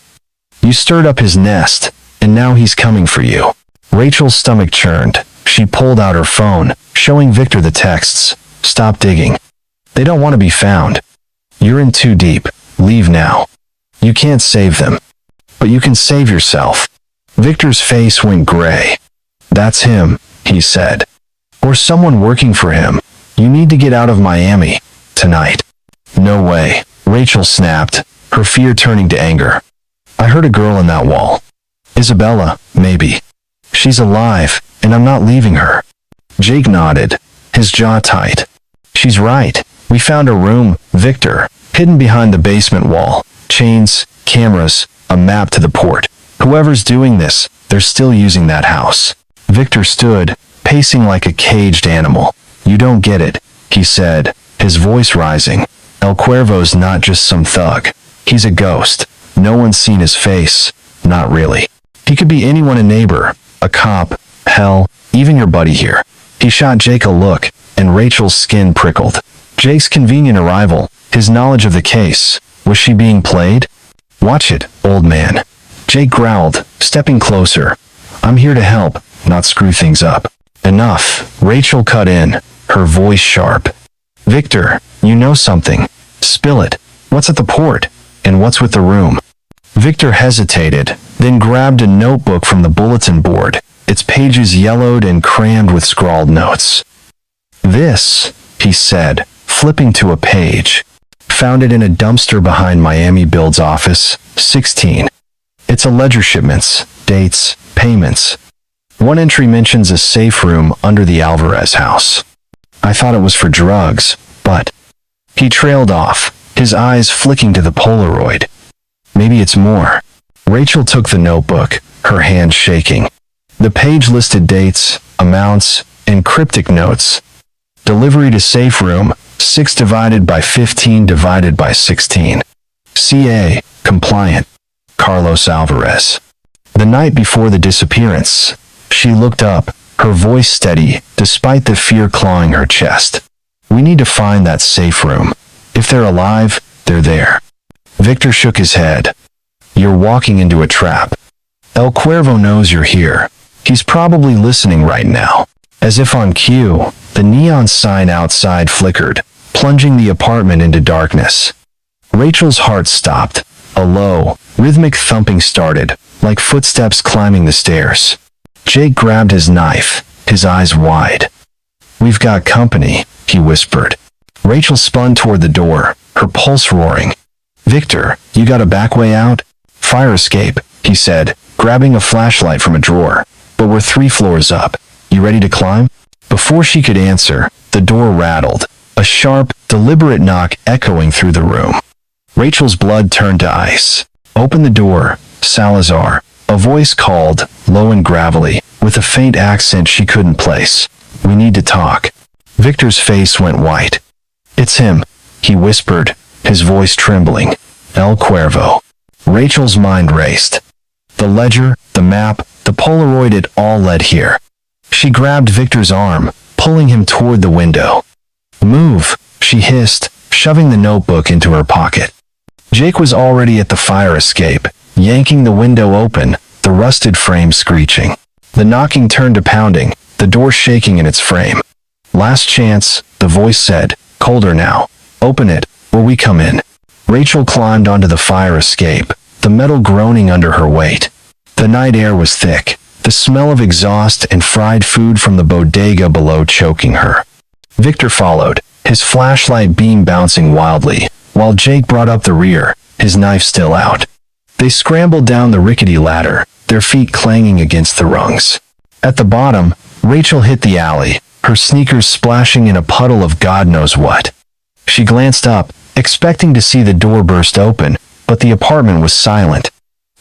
You stirred up his nest, and now he's coming for you. Rachel's stomach churned. She pulled out her phone, showing Victor the texts. Stop digging. They don't want to be found. You're in too deep. Leave now. You can't save them. But you can save yourself. Victor's face went gray. That's him, he said. Or someone working for him. You need to get out of Miami. Tonight. No way, Rachel snapped, her fear turning to anger. I heard a girl in that wall. Isabella, maybe. She's alive, and I'm not leaving her. Jake nodded, his jaw tight. She's right. We found a room, Victor, hidden behind the basement wall. Chains, cameras, a map to the port. Whoever's doing this, they're still using that house. Victor stood, pacing like a caged animal. You don't get it, he said, his voice rising. El Cuervo's not just some thug. He's a ghost. No one's seen his face. Not really. He could be anyone, a neighbor, a cop, hell, even your buddy here. He shot Jake a look, and Rachel's skin prickled. Jake's convenient arrival, his knowledge of the case. Was she being played? Watch it, old man. Jake growled, stepping closer. I'm here to help, not screw things up. Enough, Rachel cut in, her voice sharp. Victor, you know something. Spill it. What's at the port? And what's with the room? Victor hesitated, then grabbed a notebook from the bulletin board, its pages yellowed and crammed with scrawled notes. This, he said, flipping to a page. Found it in a dumpster behind Miami Build's office, 16. It's a ledger, shipments, dates, payments. One entry mentions a safe room under the Alvarez house. I thought it was for drugs, but... He trailed off, his eyes flicking to the Polaroid. Maybe it's more. Rachel took the notebook, her hand shaking. The page listed dates, amounts, and cryptic notes. Delivery to safe room, 6 divided by 15 divided by 16. CA, compliant. Carlos Alvarez. The night before the disappearance, she looked up, her voice steady, despite the fear clawing her chest. We need to find that safe room. If they're alive, they're there. Victor shook his head. You're walking into a trap. El Cuervo knows you're here. He's probably listening right now. As if on cue, the neon sign outside flickered, plunging the apartment into darkness. Rachel's heart stopped. A low, rhythmic thumping started, like footsteps climbing the stairs. Jake grabbed his knife, his eyes wide. We've got company, he whispered. Rachel spun toward the door, her pulse roaring. Victor, you got a back way out? Fire escape, he said, grabbing a flashlight from a drawer. But we're 3 floors up. You ready to climb? Before she could answer, the door rattled, a sharp, deliberate knock echoing through the room. Rachel's blood turned to ice. Open the door, Salazar. A voice called, low and gravelly, with a faint accent she couldn't place. We need to talk. Victor's face went white. It's him, he whispered, his voice trembling. El Cuervo. Rachel's mind raced. The ledger, the map, the Polaroid, it all led here. She grabbed Victor's arm, pulling him toward the window. Move, she hissed, shoving the notebook into her pocket. Jake was already at the fire escape, yanking the window open, the rusted frame screeching. The knocking turned to pounding, the door shaking in its frame. Last chance, the voice said, colder now. Open it, or we come in. Rachel climbed onto the fire escape, the metal groaning under her weight. The night air was thick, the smell of exhaust and fried food from the bodega below choking her. Victor followed, his flashlight beam bouncing wildly, while Jake brought up the rear, his knife still out. They scrambled down the rickety ladder, their feet clanging against the rungs. At the bottom, Rachel hit the alley, her sneakers splashing in a puddle of God knows what. She glanced up, expecting to see the door burst open, but the apartment was silent.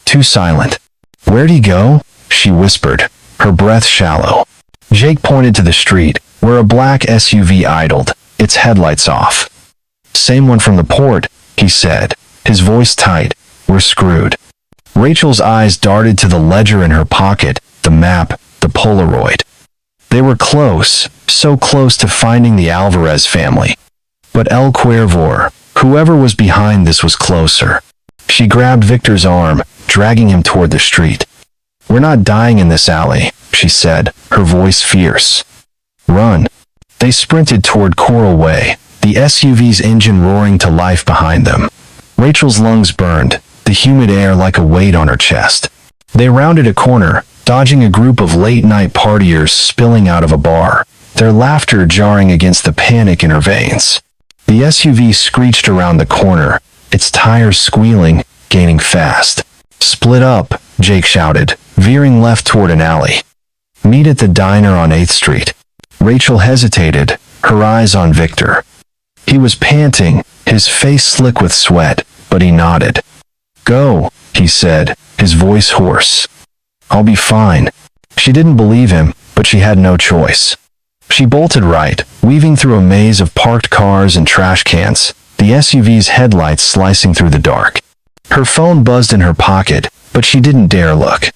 Too silent. Where'd he go? She whispered, her breath shallow. Jake pointed to the street, where a black SUV idled, its headlights off. Same one from the port, he said, his voice tight. We're screwed. Rachel's eyes darted to the ledger in her pocket, the map, the Polaroid. They were close, so close to finding the Alvarez family. But El Cuervo, whoever was behind this, was closer. She grabbed Victor's arm, dragging him toward the street. We're not dying in this alley, she said, her voice fierce. Run. They sprinted toward Coral Way, the SUV's engine roaring to life behind them. Rachel's lungs burned, the humid air like a weight on her chest. They rounded a corner, dodging a group of late-night partiers spilling out of a bar, their laughter jarring against the panic in her veins. The SUV screeched around the corner, its tires squealing, gaining fast. Split up, Jake shouted, veering left toward an alley. Meet at the diner on 8th Street. Rachel hesitated, her eyes on Victor. He was panting, his face slick with sweat, but he nodded. Go, he said, his voice hoarse. I'll be fine. She didn't believe him, but she had no choice. She bolted right, weaving through a maze of parked cars and trash cans, the SUV's headlights slicing through the dark. Her phone buzzed in her pocket, but she didn't dare look.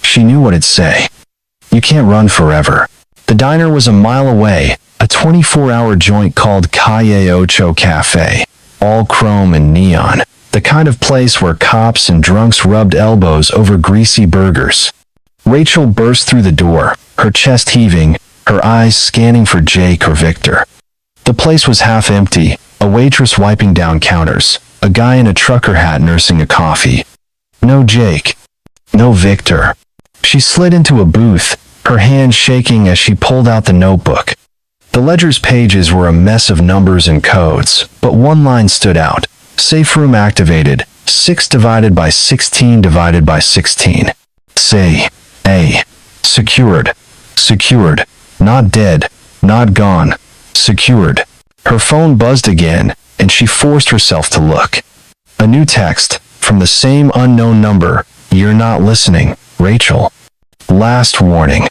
She knew what it'd say. You can't run forever. The diner was a mile away, a 24-hour joint called Calle Ocho Cafe, all chrome and neon, the kind of place where cops and drunks rubbed elbows over greasy burgers. Rachel burst through the door, her chest heaving, her eyes scanning for Jake or Victor. The place was half empty, a waitress wiping down counters, a guy in a trucker hat nursing a coffee. No Jake. No Victor. She slid into a booth, her hand shaking as she pulled out the notebook. The ledger's pages were a mess of numbers and codes, but one line stood out. Safe room activated, 6 divided by 16 divided by 16. Say, A. Secured. Secured. Not dead. Not gone. Secured. Her phone buzzed again, and she forced herself to look. A new text, from the same unknown number. You're not listening, Rachel. Last warning.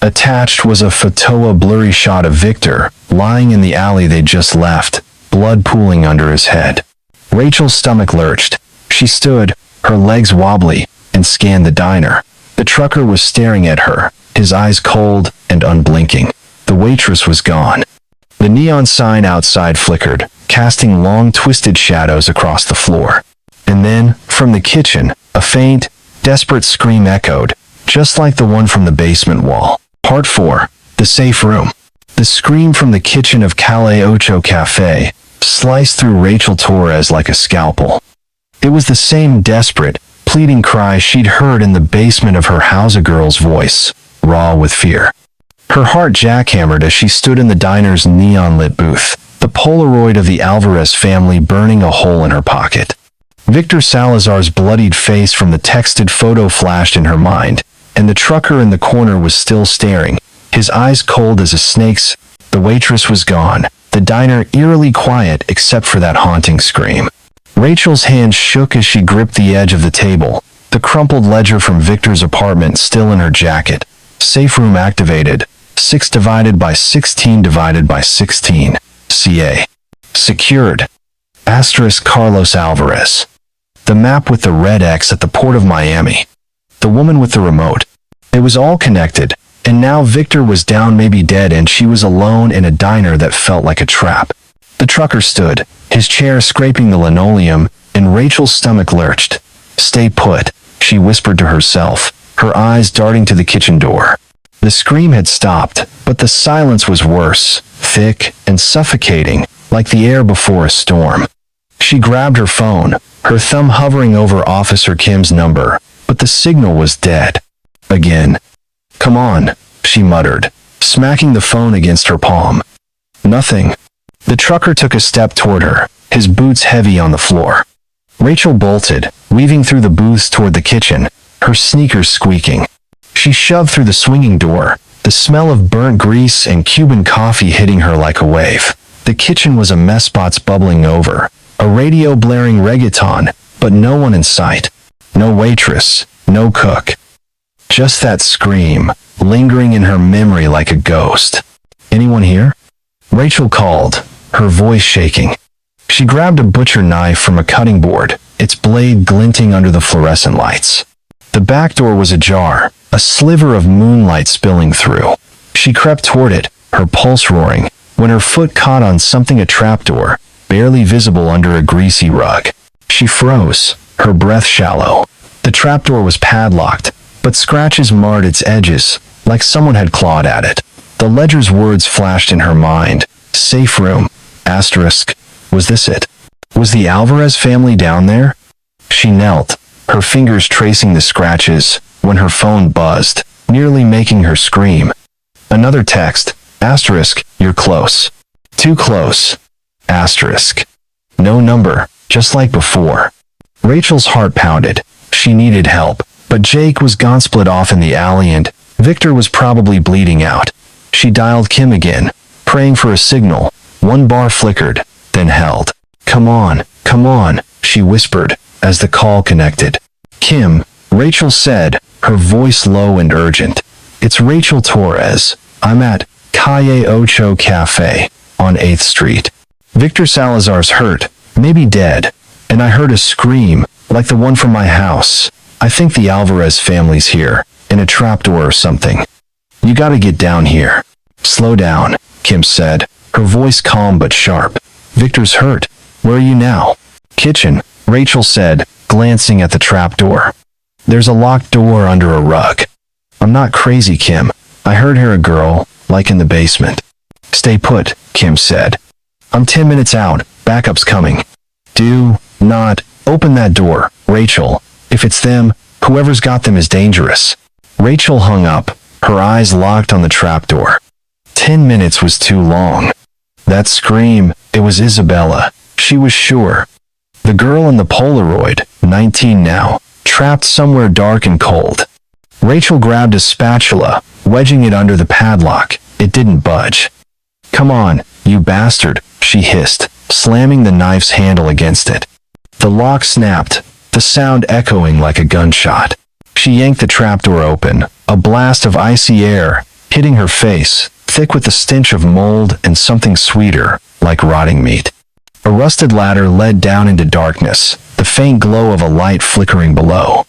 Attached was a blurry shot of Victor, lying in the alley they'd just left, blood pooling under his head. Rachel's stomach lurched. She stood, her legs wobbly, and scanned the diner. The trucker was staring at her, his eyes cold and unblinking. The waitress was gone. The neon sign outside flickered, casting long twisted shadows across the floor. And then, from the kitchen, a faint, desperate scream echoed, just like the one from the basement wall. Part 4. The safe room. The scream from the kitchen of Calle Ocho Cafe sliced through Rachel Torres like a scalpel. It was the same desperate, pleading cry she'd heard in the basement of her house, a girl's voice, raw with fear. Her heart jackhammered as she stood in the diner's neon-lit booth, the Polaroid of the Alvarez family burning a hole in her pocket. Victor Salazar's bloodied face from the texted photo flashed in her mind, and the trucker in the corner was still staring, his eyes cold as a snake's. The waitress was gone, the diner eerily quiet except for that haunting scream. Rachel's hand shook as she gripped the edge of the table, the crumpled ledger from Victor's apartment still in her jacket. Safe room activated, 6 divided by 16 divided by 16. CA. Secured. Asterisk Carlos Alvarez. The map with the red X at the port of Miami. The woman with the remote. It was all connected, and now Victor was down, maybe dead, and she was alone in a diner that felt like a trap. The trucker stood, his chair scraping the linoleum, and Rachel's stomach lurched. Stay put, she whispered to herself, her eyes darting to the kitchen door. The scream had stopped, but the silence was worse, thick and suffocating, like the air before a storm. She grabbed her phone, her thumb hovering over Officer Kim's number, but the signal was dead. Again. "Come on," she muttered, smacking the phone against her palm. Nothing. The trucker took a step toward her, his boots heavy on the floor. Rachel bolted, weaving through the booths toward the kitchen, her sneakers squeaking. She shoved through the swinging door, the smell of burnt grease and Cuban coffee hitting her like a wave. The kitchen was a mess, pots bubbling over, a radio blaring reggaeton, but no one in sight. No waitress, no cook. Just that scream, lingering in her memory like a ghost. "Anyone here?" Rachel called, her voice shaking. She grabbed a butcher knife from a cutting board, its blade glinting under the fluorescent lights. The back door was ajar, a sliver of moonlight spilling through. She crept toward it, her pulse roaring, when her foot caught on something, a trapdoor, barely visible under a greasy rug. She froze, her breath shallow. The trapdoor was padlocked, but scratches marred its edges, like someone had clawed at it. The ledger's words flashed in her mind. "Safe room, asterisk." Was this it? Was the Alvarez family down there? She knelt, her fingers tracing the scratches, when her phone buzzed, nearly making her scream. Another text, asterisk, "You're close." "Too close." Asterisk. No number, just like before. Rachel's heart pounded. She needed help, but Jake was gone, split off in the alley, and Victor was probably bleeding out. She dialed Kim again, praying for a signal. One bar flickered, then held. Come on," she whispered, as the call connected. "Kim," Rachel said, her voice low and urgent. "It's Rachel Torres. I'm at Calle Ocho Cafe, on 8th Street. Victor Salazar's hurt, maybe dead, and I heard a scream, like the one from my house. I think the Alvarez family's here, in a trapdoor or something. You gotta get down here." "Slow down," Kim said, her voice calm but sharp. "Victor's hurt. Where are you now?" "Kitchen," Rachel said, glancing at the trapdoor. "There's a locked door under a rug." "I'm not crazy, Kim. I heard her, a girl, like in the basement." "Stay put," Kim said. "I'm 10 minutes out. Backup's coming." "Do not open that door, Rachel. If it's them, whoever's got them is dangerous." Rachel hung up, her eyes locked on the trapdoor. 10 minutes was too long. That scream, it was Isabella. She was sure. The girl in the Polaroid, 19 now, trapped somewhere dark and cold. Rachel grabbed a spatula, wedging it under the padlock. It didn't budge. "Come on, you bastard," she hissed, slamming the knife's handle against it. The lock snapped, the sound echoing like a gunshot. She yanked the trapdoor open, a blast of icy air, hitting her face, thick with the stench of mold and something sweeter, like rotting meat. A rusted ladder led down into darkness, the faint glow of a light flickering below.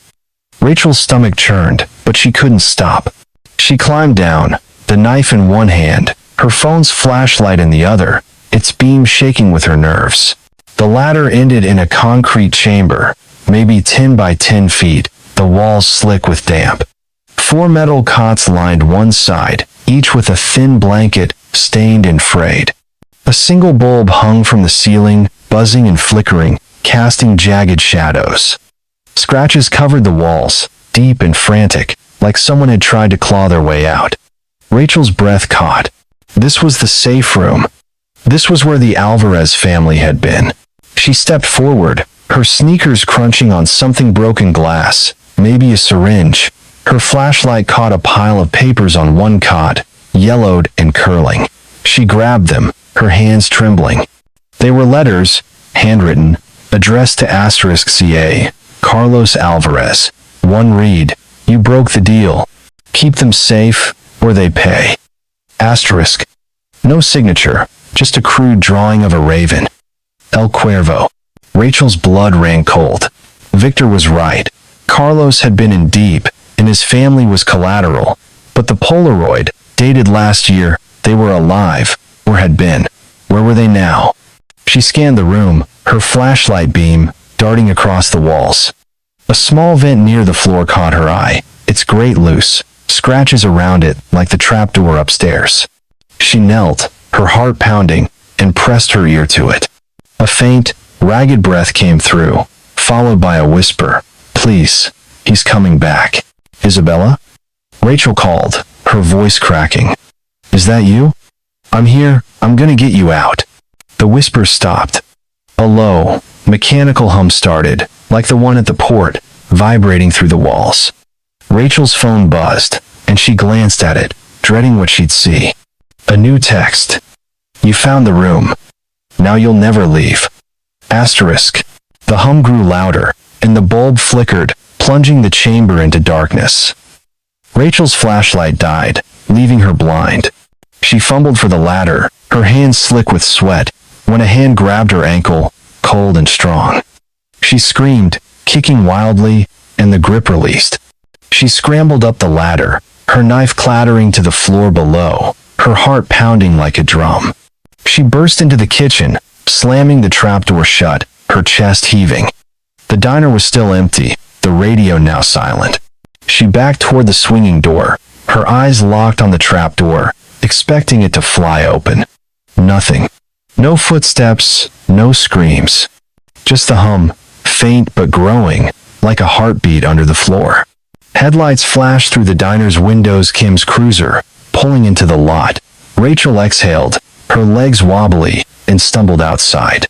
Rachel's stomach churned, but she couldn't stop. She climbed down, the knife in one hand, her phone's flashlight in the other, its beam shaking with her nerves. The ladder ended in a concrete chamber, maybe 10 by 10 feet, the walls slick with damp. 4 metal cots lined one side, each with a thin blanket, stained and frayed. A single bulb hung from the ceiling, buzzing and flickering, casting jagged shadows. Scratches covered the walls, deep and frantic, like someone had tried to claw their way out. Rachel's breath caught. This was the safe room. This was where the Alvarez family had been. She stepped forward, her sneakers crunching on something broken glass, maybe a syringe. Her flashlight caught a pile of papers on one cot, yellowed and curling. She grabbed them, her hands trembling. They were letters, handwritten, addressed to asterisk CA, Carlos Alvarez. One read, "You broke the deal. Keep them safe, or they pay." Asterisk. No signature, just a crude drawing of a raven. El Cuervo. Rachel's blood ran cold. Victor was right. Carlos had been in deep, and his family was collateral. But the Polaroid, dated last year, they were alive, or had been. Where were they now? She scanned the room, her flashlight beam darting across the walls. A small vent near the floor caught her eye, its grate loose, scratches around it like the trapdoor upstairs. She knelt, her heart pounding, and pressed her ear to it. A faint, ragged breath came through, followed by a whisper. "Please, he's coming back." "Isabella?" Rachel called, her voice cracking. "Is that you?" "I'm here, I'm gonna get you out." The whisper stopped. A low, mechanical hum started, like the one at the port, vibrating through the walls. Rachel's phone buzzed, and she glanced at it, dreading what she'd see. A new text. "You found the room. Now you'll never leave." Asterisk. The hum grew louder, and the bulb flickered, plunging the chamber into darkness. Rachel's flashlight died, leaving her blind. She fumbled for the ladder, her hands slick with sweat, when a hand grabbed her ankle, cold and strong. She screamed, kicking wildly, and the grip released. She scrambled up the ladder, her knife clattering to the floor below, her heart pounding like a drum. She burst into the kitchen, slamming the trapdoor shut, her chest heaving. The diner was still empty, the radio now silent. She backed toward the swinging door, her eyes locked on the trapdoor, expecting it to fly open. Nothing. No footsteps, no screams. Just the hum, faint but growing, like a heartbeat under the floor. Headlights flashed through the diner's windows. Kim's cruiser, pulling into the lot. Rachel exhaled, her legs wobbly, and stumbled outside.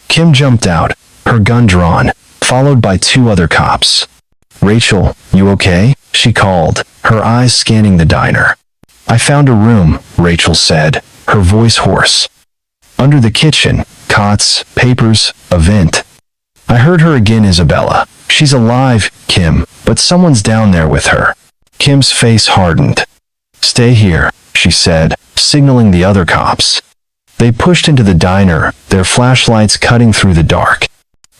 Kim jumped out, her gun drawn, followed by 2 other cops. "Rachel, you okay?" she called, her eyes scanning the diner. "I found a room," Rachel said, her voice hoarse. "Under the kitchen, cots, papers, a vent." "I heard her again, Isabella. She's alive, Kim, but someone's down there with her." Kim's face hardened. "Stay here," she said, signaling the other cops. They pushed into the diner, their flashlights cutting through the dark.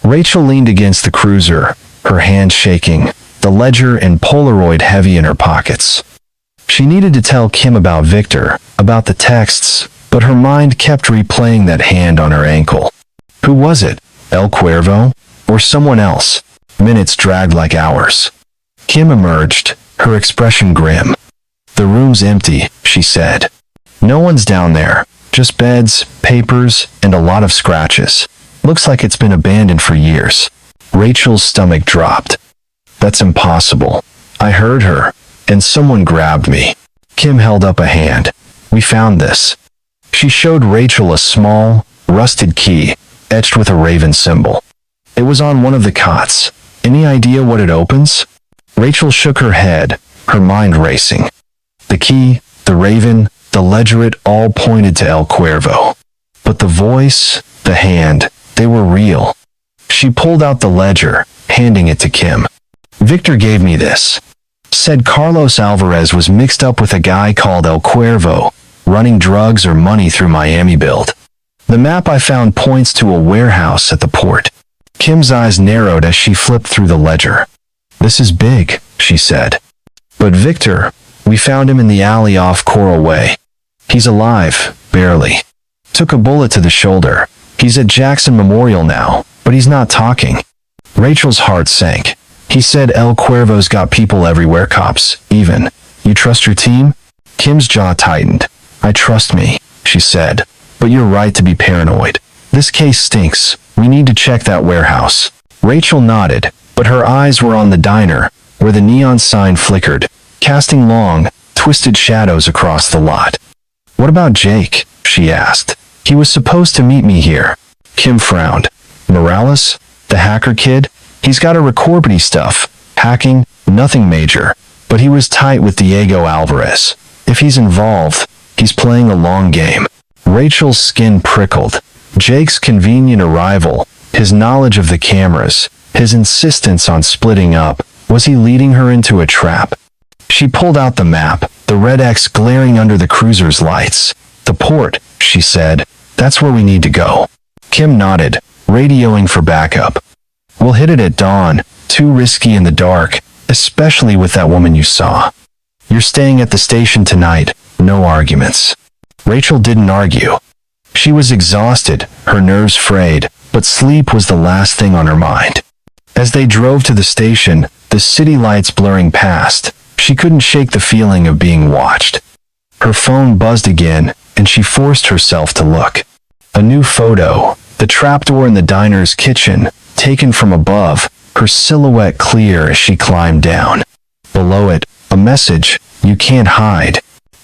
Rachel leaned against the cruiser, her hands shaking, the ledger and Polaroid heavy in her pockets. She needed to tell Kim about Victor, about the texts, but her mind kept replaying that hand on her ankle. Who was it? El Cuervo? Or someone else? Minutes dragged like hours. Kim emerged, her expression grim. "The room's empty," she said. "No one's down there. Just beds, papers, and a lot of scratches. Looks like it's been abandoned for years." Rachel's stomach dropped. "That's impossible. I heard her, and someone grabbed me." Kim held up a hand. "We found this." She showed Rachel a small, rusted key, etched with a raven symbol. "It was on one of the cots. Any idea what it opens?" Rachel shook her head, her mind racing. The key, the raven, the ledger, it all pointed to El Cuervo. But the voice, the hand, they were real. She pulled out the ledger, handing it to Kim. "Victor gave me this. Said Carlos Alvarez was mixed up with a guy called El Cuervo, running drugs or money through Miami build. The map I found points to a warehouse at the port." Kim's eyes narrowed as she flipped through the ledger. "This is big," she said. "But Victor, we found him in the alley off Coral Way. He's alive, barely. Took a bullet to the shoulder. He's at Jackson Memorial now, but he's not talking." Rachel's heart sank. "He said El Cuervo's got people everywhere, cops, even. You trust your team?" Kim's jaw tightened. "I trust me," she said. "But you're right to be paranoid. This case stinks. We need to check that warehouse." Rachel nodded, but her eyes were on the diner, where the neon sign flickered, casting long, twisted shadows across the lot. "What about Jake?" she asked. "He was supposed to meet me here." Kim frowned. "Morales? The hacker kid? He's got a record stuff. Hacking, nothing major. But he was tight with Diego Alvarez. If he's involved, he's playing a long game." Rachel's skin prickled. Jake's convenient arrival, his knowledge of the cameras, his insistence on splitting up, was he leading her into a trap? She pulled out the map, the red X glaring under the cruiser's lights. "The port," she said. "That's where we need to go." Kim nodded, radioing for backup. "We'll hit it at dawn. Too risky in the dark, especially with that woman you saw. You're staying at the station tonight. No arguments." Rachel didn't argue. She was exhausted, her nerves frayed, but sleep was the last thing on her mind. As they drove to the station, the city lights blurring past, She couldn't shake the feeling of being watched. Her phone buzzed again, and she forced herself to look. A new photo, the trapdoor in the diner's kitchen, taken from above, her silhouette clear as she climbed down. Below it, a message, "You can't hide."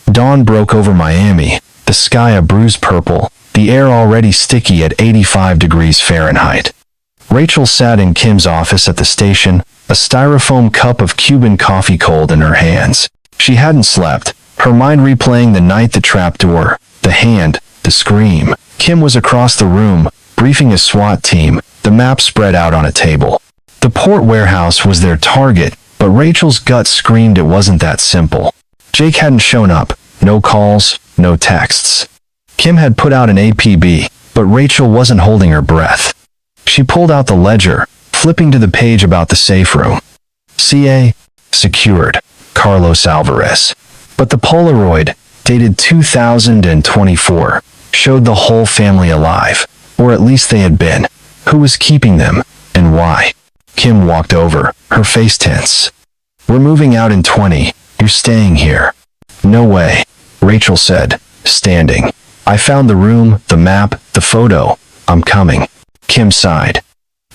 Dawn broke over Miami, the sky a bruised purple, the air already sticky at 85 degrees Fahrenheit. Rachel sat in Kim's office at the station, a styrofoam cup of Cuban coffee cold in her hands. She hadn't slept, her mind replaying the night, the trapdoor, the hand, the scream. Kim was across the room, briefing a SWAT team, the map spread out on a table. The port warehouse was their target, but Rachel's gut screamed it wasn't that simple. Jake hadn't shown up, no calls, no texts. Kim had put out an APB, but Rachel wasn't holding her breath. She pulled out the ledger, flipping to the page about the safe room. CA, secured, Carlos Alvarez. But the Polaroid, dated 2024, showed the whole family alive, or at least they had been. Who was keeping them, and why? Kim walked over, her face tense. "We're moving out in 20, you're staying here." "No way," Rachel said, standing. "I found the room, the map, the photo. I'm coming." Kim sighed.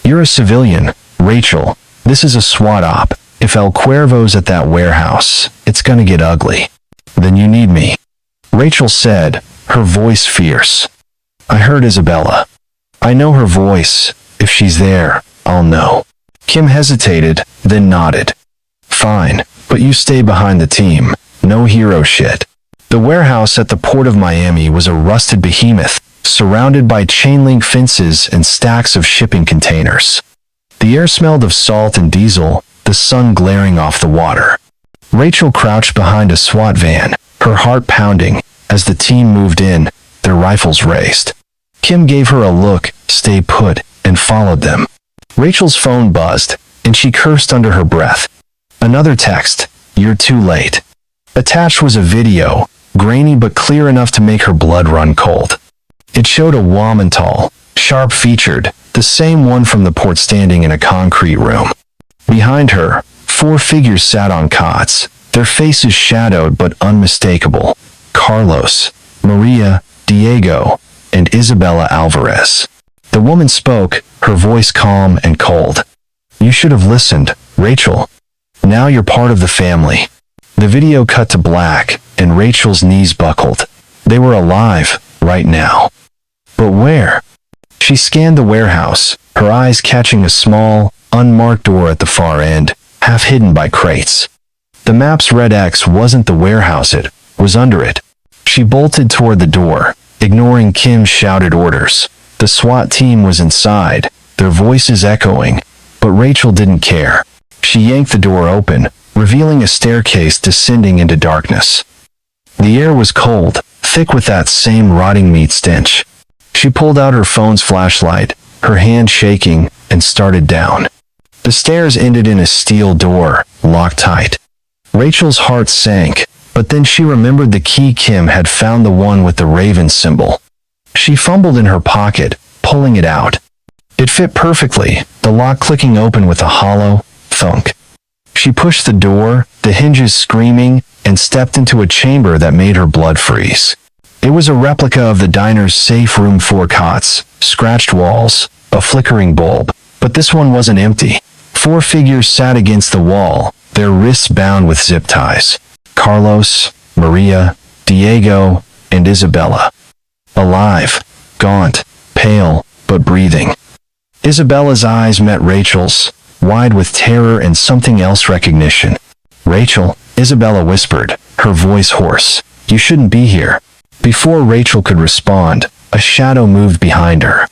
"You're a civilian, Rachel. This is a SWAT op. If El Cuervo's at that warehouse, it's gonna get ugly." "Then you need me," Rachel said, her voice fierce. "I heard Isabella. I know her voice. If she's there, I'll know." Kim hesitated, then nodded. "Fine, but you stay behind the team. No hero shit." The warehouse at the port of Miami was a rusted behemoth, surrounded by chain-link fences and stacks of shipping containers. The air smelled of salt and diesel, the sun glaring off the water. Rachel crouched behind a SWAT van, her heart pounding. As the team moved in, their rifles raised. Kim gave her a look, stay put, and followed them. Rachel's phone buzzed, and she cursed under her breath. Another text, "You're too late." Attached was a video, grainy but clear enough to make her blood run cold. It showed a woman tall, sharp-featured, the same one from the port standing in a concrete room. Behind her, 4 figures sat on cots, their faces shadowed but unmistakable. Carlos, Maria, Diego, and Isabella Alvarez. The woman spoke, her voice calm and cold. "You should have listened, Rachel. Now you're part of the family." The video cut to black, and Rachel's knees buckled. They were alive, right now. But where? She scanned the warehouse, her eyes catching a small, unmarked door at the far end, half hidden by crates. The map's red X wasn't the warehouse, it was under it. She bolted toward the door, ignoring Kim's shouted orders. The SWAT team was inside, their voices echoing, but Rachel didn't care. She yanked the door open, revealing a staircase descending into darkness. The air was cold, thick with that same rotting meat stench. She pulled out her phone's flashlight, her hand shaking, and started down. The stairs ended in a steel door, locked tight. Rachel's heart sank, but then she remembered the key. Kim had found the one with the raven symbol. She fumbled in her pocket, pulling it out. It fit perfectly, the lock clicking open with a hollow thunk. She pushed the door, the hinges screaming, and stepped into a chamber that made her blood freeze. It was a replica of the diner's safe room, 4 cots, scratched walls, a flickering bulb. But this one wasn't empty. 4 figures sat against the wall, their wrists bound with zip ties. Carlos, Maria, Diego, and Isabella. Alive, gaunt, pale, but breathing. Isabella's eyes met Rachel's, wide with terror and something else, recognition. "Rachel," Isabella whispered, her voice hoarse. "You shouldn't be here." Before Rachel could respond, a shadow moved behind her.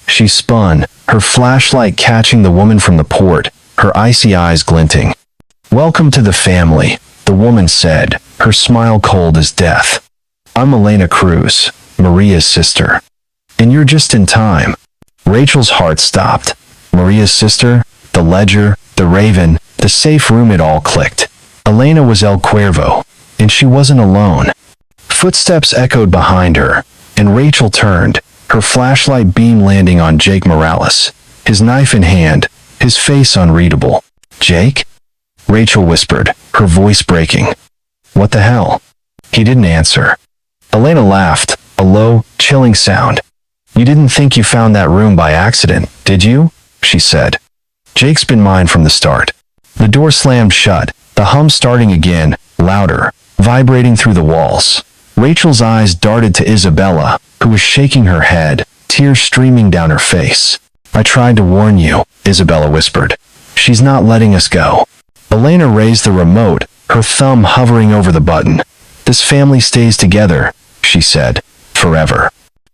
She spun, her flashlight catching the woman from the port, her icy eyes glinting. "Welcome to the family," the woman said, her smile cold as death. "I'm Elena Cruz, Maria's sister. And you're just in time." Rachel's heart stopped. Maria's sister, the ledger, the raven, the safe room, it all clicked. Elena was El Cuervo, and she wasn't alone. Footsteps echoed behind her, and Rachel turned, her flashlight beam landing on Jake Morales, his knife in hand, his face unreadable. "Jake?" Rachel whispered, her voice breaking. What the hell? He didn't answer. Elena laughed, a low, chilling sound. You didn't think you found that room by accident, did you? She said. Jake's been mine from the start. The door slammed shut, the hum starting again, louder, vibrating through the walls. Rachel's eyes darted to Isabella, who was shaking her head, tears streaming down her face. I tried to warn you, Isabella whispered. She's not letting us go. Elena raised the remote, her thumb hovering over the button. This family stays together, she said, forever.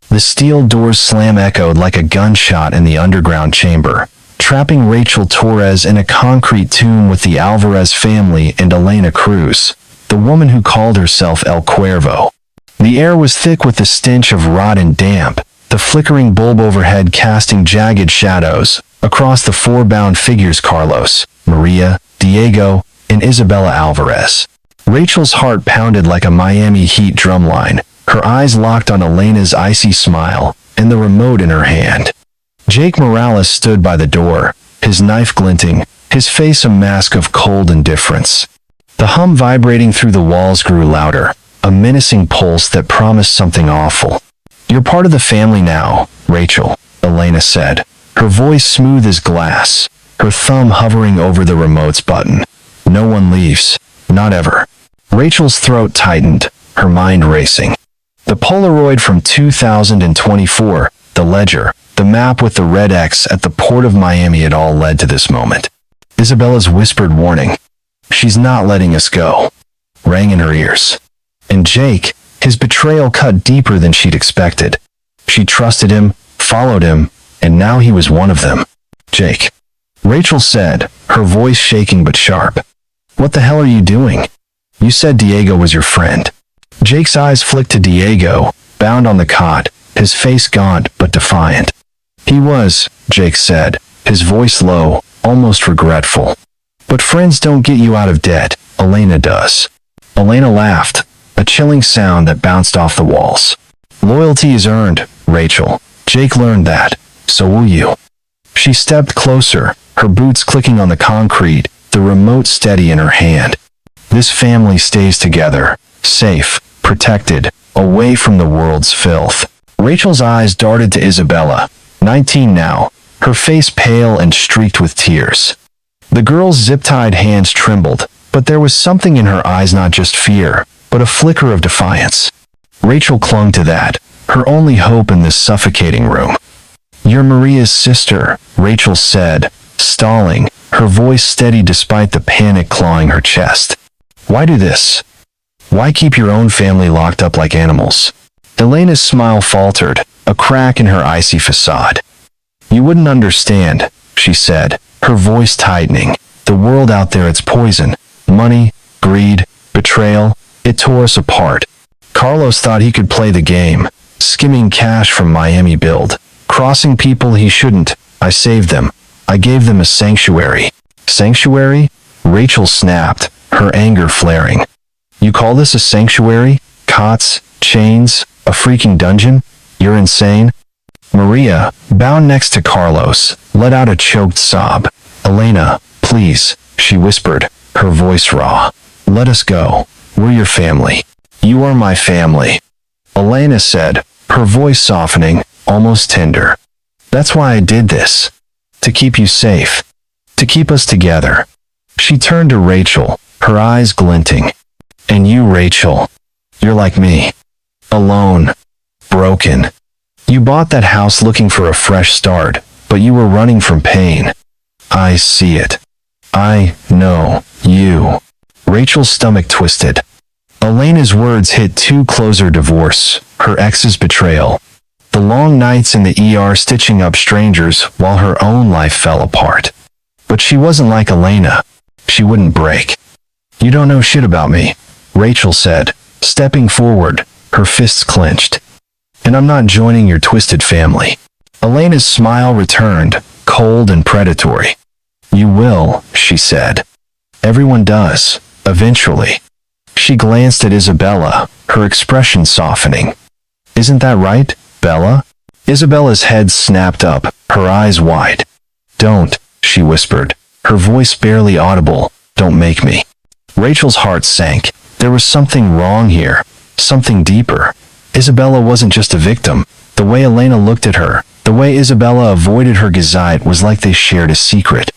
The steel door's slam echoed like a gunshot in the underground chamber, trapping Rachel Torres in a concrete tomb with the Alvarez family and Elena Cruz, the woman who called herself El Cuervo. The air was thick with the stench of rot and damp, the flickering bulb overhead casting jagged shadows across the four bound figures: Carlos, Maria, Diego, and Isabella Alvarez. Rachel's heart pounded like a Miami Heat drumline, her eyes locked on Elena's icy smile and the remote in her hand. Jake Morales stood by the door, his knife glinting, his face a mask of cold indifference. The hum vibrating through the walls grew louder, a menacing pulse that promised something awful. You're part of the family now, Rachel, Elena said, her voice smooth as glass, her thumb hovering over the remote's button. No one leaves, not ever. Rachel's throat tightened, her mind racing. The Polaroid from 2024, the ledger, the map with the red X at the port of Miami, it all led to this moment. Isabella's whispered warning, "She's not letting us go," rang in her ears. And Jake, his betrayal cut deeper than she'd expected. She trusted him, followed him, and now he was one of them. Jake. Rachel said, her voice shaking but sharp. What the hell are you doing? You said Diego was your friend. Jake's eyes flicked to Diego, bound on the cot, his face gaunt but defiant. He was, Jake said, his voice low, almost regretful. But friends don't get you out of debt, Elena does. Elena laughed, a chilling sound that bounced off the walls. Loyalty is earned, Rachel. Jake learned that, so will you. She stepped closer, her boots clicking on the concrete, the remote steady in her hand. This family stays together, safe, protected, away from the world's filth. Rachel's eyes darted to Isabella, 19 now, her face pale and streaked with tears. The girl's zip-tied hands trembled, but there was something in her eyes, not just fear, but a flicker of defiance. Rachel clung to that, her only hope in this suffocating room. You're Maria's sister, Rachel said, stalling, her voice steady despite the panic clawing her chest. Why do this? Why keep your own family locked up like animals? Elena's smile faltered, a crack in her icy facade. You wouldn't understand, she said, her voice tightening. The world out there, it's poison. Money, greed, betrayal, it tore us apart. Carlos thought he could play the game, skimming cash from Miami build, crossing people he shouldn't. I saved them. I gave them a sanctuary. Sanctuary? Rachel snapped, her anger flaring. You call this a sanctuary? Cots, chains, a freaking dungeon? You're insane? Maria, bound next to Carlos, let out a choked sob. Elena, please, she whispered, her voice raw. Let us go. We're your family. You are my family. Elena said, her voice softening, almost tender. That's why I did this. To keep you safe. To keep us together. She turned to Rachel, her eyes glinting. And you, Rachel, you're like me. Alone. Broken. You bought that house looking for a fresh start, but you were running from pain. I see it. I know you. Rachel's stomach twisted. Elena's words hit too close: her divorce, her ex's betrayal, the long nights in the ER stitching up strangers while her own life fell apart. But she wasn't like Elena. She wouldn't break. You don't know shit about me, Rachel said, stepping forward, her fists clenched. And I'm not joining your twisted family. Elena's smile returned, cold and predatory. You will, she said. Everyone does, eventually. She glanced at Isabella, her expression softening. Isn't that right, Bella? Isabella's head snapped up, her eyes wide. Don't, she whispered, her voice barely audible. Don't make me. Rachel's heart sank. There was something wrong here. Something deeper. Isabella wasn't just a victim. The way Elena looked at her, the way Isabella avoided her gazite was like they shared a secret.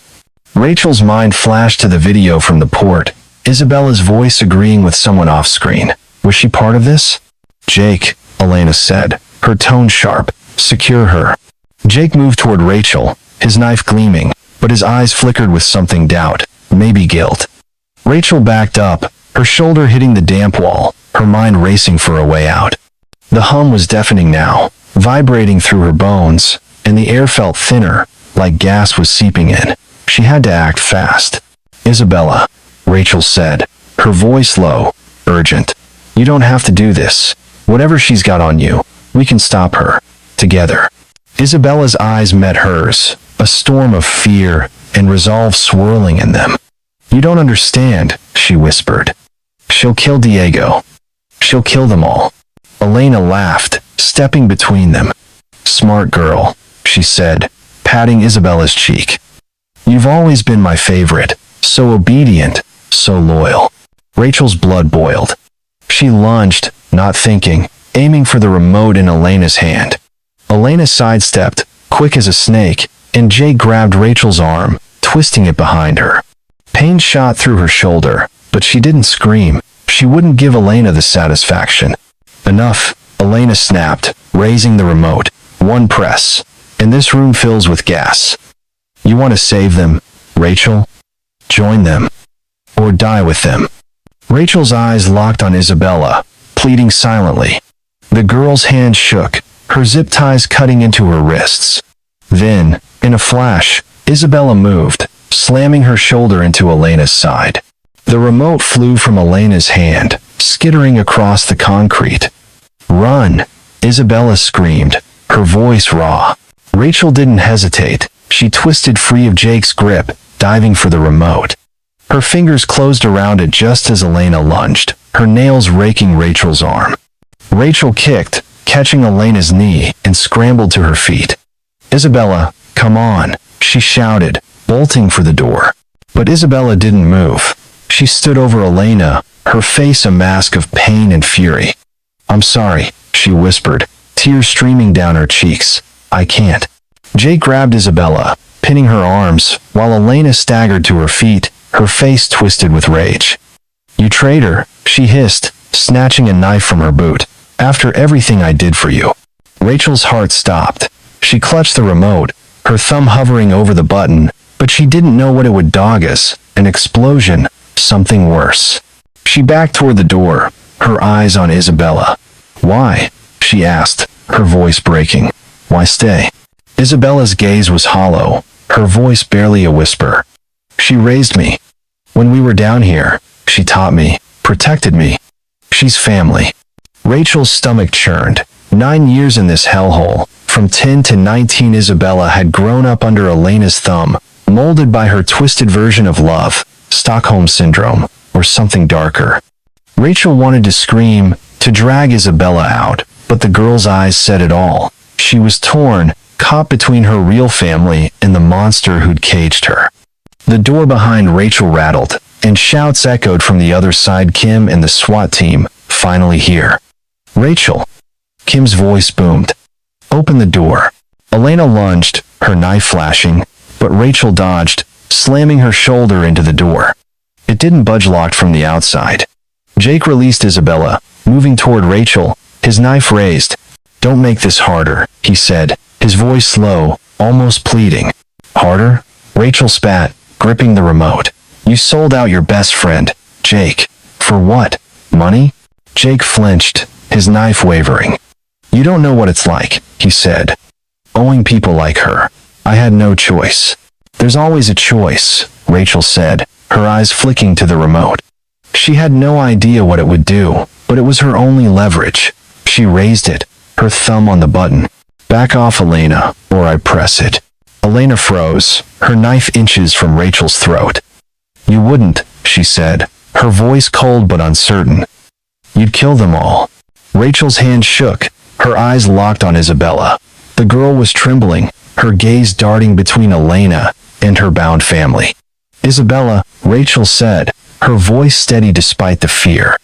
Rachel's mind flashed to the video from the port. Isabella's voice agreeing with someone off-screen. Was she part of this? Jake, Elena said, her tone sharp. Secure her. Jake moved toward Rachel, his knife gleaming, but his eyes flickered with something doubt, maybe guilt. Rachel backed up, her shoulder hitting the damp wall, her mind racing for a way out. The hum was deafening now, vibrating through her bones, and the air felt thinner, like gas was seeping in. She had to act fast. Isabella, Rachel said, her voice low, urgent. You don't have to do this. Whatever she's got on you, we can stop her. Together. Isabella's eyes met hers, a storm of fear and resolve swirling in them. You don't understand, she whispered. She'll kill Diego. She'll kill them all. Elena laughed, stepping between them. Smart girl, she said, patting Isabella's cheek. You've always been my favorite, so obedient, so loyal. Rachel's blood boiled. She lunged, not thinking, aiming for the remote in Elena's hand. Elena sidestepped, quick as a snake, and Jake grabbed Rachel's arm, twisting it behind her. Pain shot through her shoulder, but she didn't scream. She wouldn't give Elena the satisfaction. Enough, Elena snapped, raising the remote. One press, and this room fills with gas. You want to save them, Rachel? Join them. Or die with them. Rachel's eyes locked on Isabella, pleading silently. The girl's hand shook, her zip ties cutting into her wrists. Then, in a flash, Isabella moved, slamming her shoulder into Elena's side. The remote flew from Elena's hand, skittering across the concrete. Run! Isabella screamed, her voice raw. Rachel didn't hesitate. She twisted free of Jake's grip, diving for the remote. Her fingers closed around it just as Elena lunged, her nails raking Rachel's arm. Rachel kicked, catching Elena's knee, and scrambled to her feet. Isabella, come on, she shouted, bolting for the door. But Isabella didn't move. She stood over Elena, her face a mask of pain and fury. I'm sorry, she whispered, tears streaming down her cheeks. I can't. Jake grabbed Isabella, pinning her arms, while Elena staggered to her feet, her face twisted with rage. You traitor, she hissed, snatching a knife from her boot. After everything I did for you. Rachel's heart stopped. She clutched the remote, her thumb hovering over the button, but she didn't know what it would dog us. An explosion, something worse. She backed toward the door, her eyes on Isabella. Why? She asked, her voice breaking. Why stay? Isabella's gaze was hollow, her voice barely a whisper. She raised me. When we were down here, she taught me, protected me. She's family. Rachel's stomach churned. 9 years in this hellhole. From 10 to 19, Isabella had grown up under Elena's thumb, molded by her twisted version of love, Stockholm Syndrome, or something darker. Rachel wanted to scream, to drag Isabella out, but the girl's eyes said it all. She was torn, caught between her real family and the monster who'd caged her. The door behind Rachel rattled, and shouts echoed from the other side. Kim and the SWAT team, finally here. Rachel. Kim's voice boomed. Open the door. Elena lunged, her knife flashing, but Rachel dodged, slamming her shoulder into the door. It didn't budge, locked from the outside. Jake released Isabella, moving toward Rachel, his knife raised. Don't make this harder, he said, his voice low, almost pleading. Harder? Rachel spat, gripping the remote. You sold out your best friend, Jake. For what? Money? Jake flinched, his knife wavering. You don't know what it's like, he said. Owing people like her. I had no choice. There's always a choice, Rachel said, her eyes flicking to the remote. She had no idea what it would do, but it was her only leverage. She raised it, her thumb on the button. Back off, Elena, or I press it. Elena froze, her knife inches from Rachel's throat. You wouldn't, she said, her voice cold but uncertain. You'd kill them all. Rachel's hand shook, her eyes locked on Isabella. The girl was trembling, her gaze darting between Elena and her bound family. Isabella, Rachel said, her voice steady despite the fear.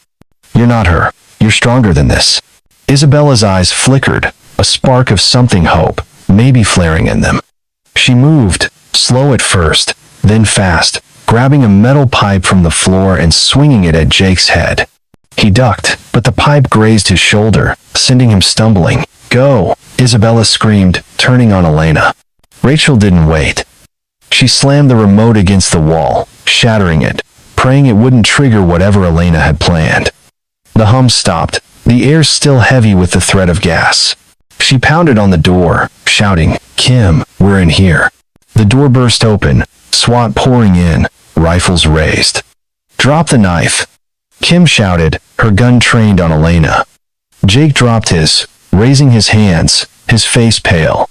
You're not her. You're stronger than this. Isabella's eyes flickered, a spark of something hope, maybe flaring in them. She moved, slow at first, then fast, grabbing a metal pipe from the floor and swinging it at Jake's head. He ducked, but the pipe grazed his shoulder, sending him stumbling. Go! Isabella screamed, turning on Elena. Rachel didn't wait. She slammed the remote against the wall, shattering it, praying it wouldn't trigger whatever Elena had planned. The hum stopped, the air still heavy with the threat of gas. She pounded on the door, shouting, Kim, we're in here. The door burst open, SWAT pouring in, rifles raised. Drop the knife. Kim shouted, her gun trained on Elena. Jake dropped his, raising his hands, his face pale.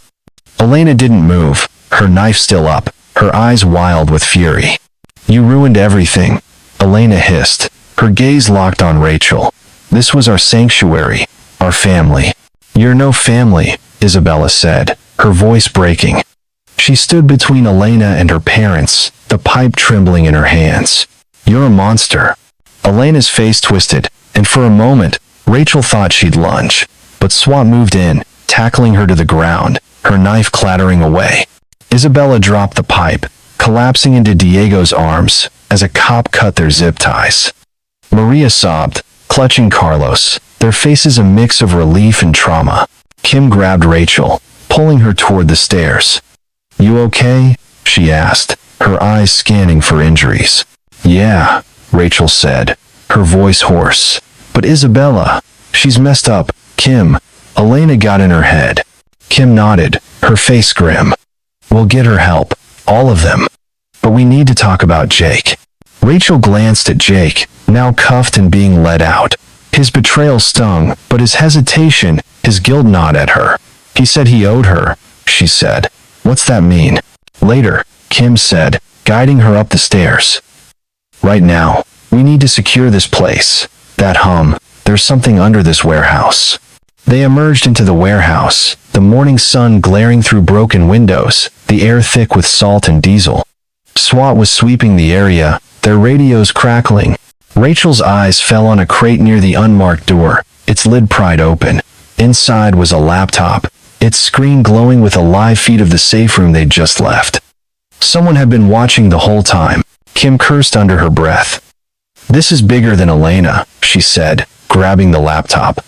Elena didn't move, her knife still up, her eyes wild with fury. You ruined everything, Elena hissed, her gaze locked on Rachel. This was our sanctuary, our family. You're no family, Isabella said, her voice breaking. She stood between Elena and her parents, the pipe trembling in her hands. You're a monster. Elena's face twisted, and for a moment, Rachel thought she'd lunge. But SWAT moved in, tackling her to the ground, her knife clattering away. Isabella dropped the pipe, collapsing into Diego's arms, as a cop cut their zip ties. Maria sobbed, clutching Carlos, their faces a mix of relief and trauma. Kim grabbed Rachel, pulling her toward the stairs. You okay? She asked, her eyes scanning for injuries. Yeah, Rachel said, her voice hoarse. But Isabella, she's messed up, Kim. Elena got in her head. Kim nodded, her face grim. We'll get her help, all of them. But we need to talk about Jake. Rachel glanced at Jake, now cuffed and being led out. His betrayal stung, but his hesitation, his guilt gnawed at her. He said he owed her, she said. What's that mean? Later, Kim said, guiding her up the stairs. Right now, we need to secure this place. That hum, there's something under this warehouse. They emerged into the warehouse, the morning sun glaring through broken windows, the air thick with salt and diesel. SWAT was sweeping the area, their radios crackling. Rachel's eyes fell on a crate near the unmarked door, its lid pried open. Inside was a laptop, its screen glowing with a live feed of the safe room they'd just left. Someone had been watching the whole time. Kim cursed under her breath. This is bigger than Elena, she said, grabbing the laptop.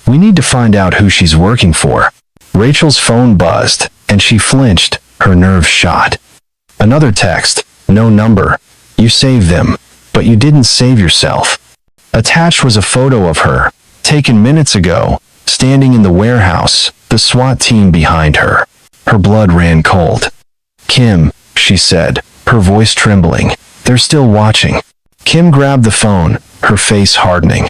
We need to find out who she's working for. Rachel's phone buzzed, and she flinched, her nerves shot. Another text, no number. You saved them, but you didn't save yourself. Attached was a photo of her, taken minutes ago, standing in the warehouse, the SWAT team behind her. Her blood ran cold. Kim, she said, her voice trembling. They're still watching. Kim grabbed the phone, her face hardening.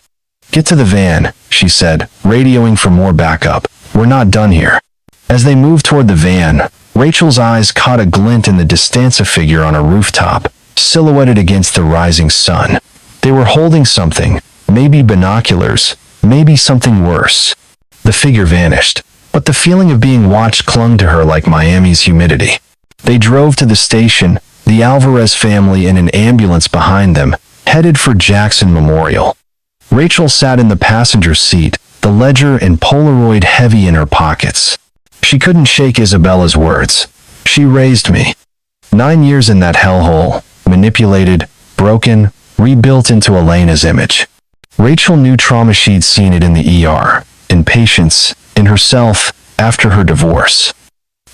Get to the van, she said, radioing for more backup. We're not done here. As they moved toward the van, Rachel's eyes caught a glint in the distance, a figure on a rooftop, silhouetted against the rising sun. They were holding something, maybe binoculars, maybe something worse. The figure vanished, but the feeling of being watched clung to her like Miami's humidity. They drove to the station, the Alvarez family in an ambulance behind them, headed for Jackson Memorial. Rachel sat in the passenger seat, the ledger and Polaroid heavy in her pockets. She couldn't shake Isabella's words. She raised me. 9 years in that hellhole, manipulated, broken, rebuilt into Elena's image. Rachel knew trauma. She'd seen it in the ER, in patients, in herself, after her divorce.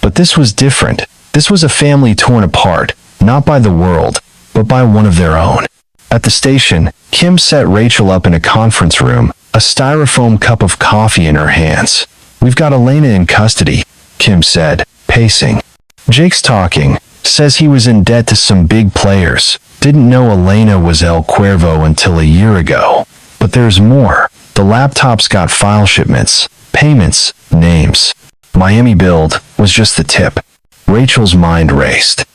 But this was different. This was a family torn apart, not by the world, but by one of their own. At the station, Kim set Rachel up in a conference room, a styrofoam cup of coffee in her hands. We've got Elena in custody, Kim said, pacing. Jake's talking, says he was in debt to some big players. Didn't know Elena was El Cuervo until a year ago. But there's more. The laptop's got file shipments, payments, names. Miami build was just the tip. Rachel's mind raced.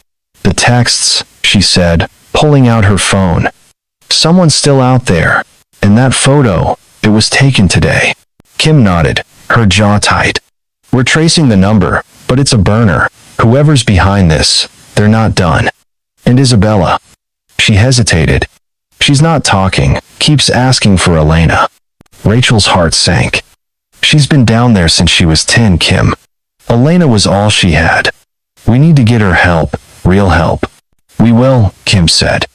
The texts, she said, pulling out her phone. Someone's still out there. And that photo, it was taken today. Kim nodded, her jaw tight. We're tracing the number, but it's a burner. Whoever's behind this, they're not done. And Isabella. She hesitated. She's not talking, keeps asking for Elena. Rachel's heart sank. She's been down there since she was 10, Kim. Elena was all she had. We need to get her help, real help. We will, Kim said.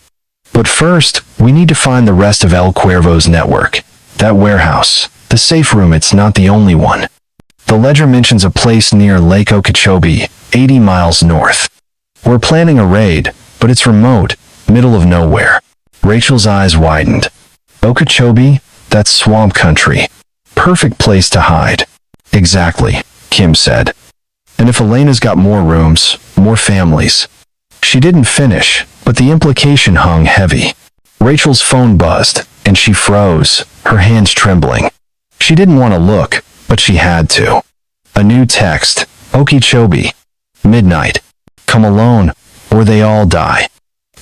But first, we need to find the rest of El Cuervo's network. That warehouse, the safe room, it's not the only one. The ledger mentions a place near Lake Okeechobee, 80 miles north. We're planning a raid, but it's remote, middle of nowhere. Rachel's eyes widened. Okeechobee? That's swamp country. Perfect place to hide. Exactly, Kim said. And if Elena's got more rooms, more families. She didn't finish, but the implication hung heavy. Rachel's phone buzzed, and she froze, her hands trembling. She didn't want to look, but she had to. A new text. Okeechobee. Midnight. Come alone, or they all die.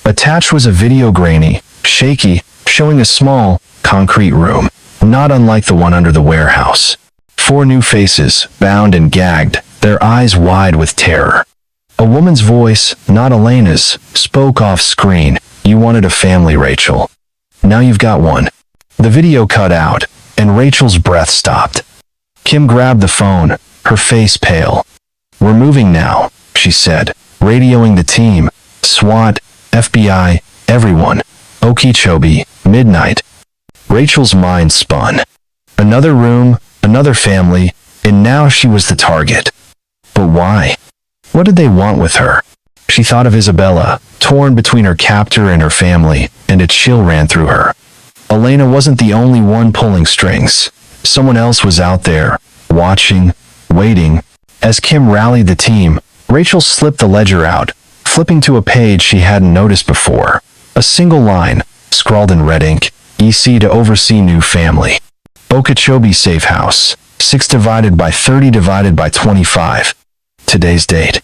Attached was a video, grainy, shaky, showing a small, concrete room, not unlike the one under the warehouse. 4 new faces, bound and gagged, their eyes wide with terror. A woman's voice, not Elena's, spoke off screen. You wanted a family, Rachel. Now you've got one. The video cut out, and Rachel's breath stopped. Kim grabbed the phone, her face pale. We're moving now, she said, radioing the team. SWAT, FBI, everyone. Okeechobee, midnight. Rachel's mind spun. Another room, another family, and now she was the target. But why? What did they want with her? She thought of Isabella, torn between her captor and her family, and a chill ran through her. Elena wasn't the only one pulling strings. Someone else was out there, watching, waiting. As Kim rallied the team, Rachel slipped the ledger out, flipping to a page she hadn't noticed before. A single line, scrawled in red ink, EC to oversee new family. Okeechobee safe house, 6 divided by 30 divided by 25. Today's date.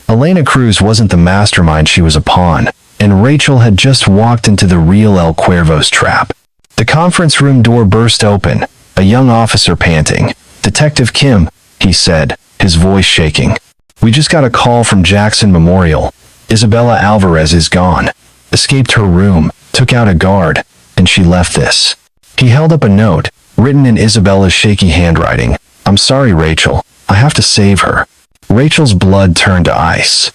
Elena Cruz wasn't the mastermind, she was a pawn, and Rachel had just walked into the real El Cuervo's trap. The conference room door burst open, a young officer panting. Detective Kim, he said, his voice shaking. We just got a call from Jackson Memorial. Isabella Alvarez is gone. Escaped her room, took out a guard, and she left this. He held up a note, written in Isabella's shaky handwriting. I'm sorry, Rachel. I have to save her. Rachel's blood turned to ice.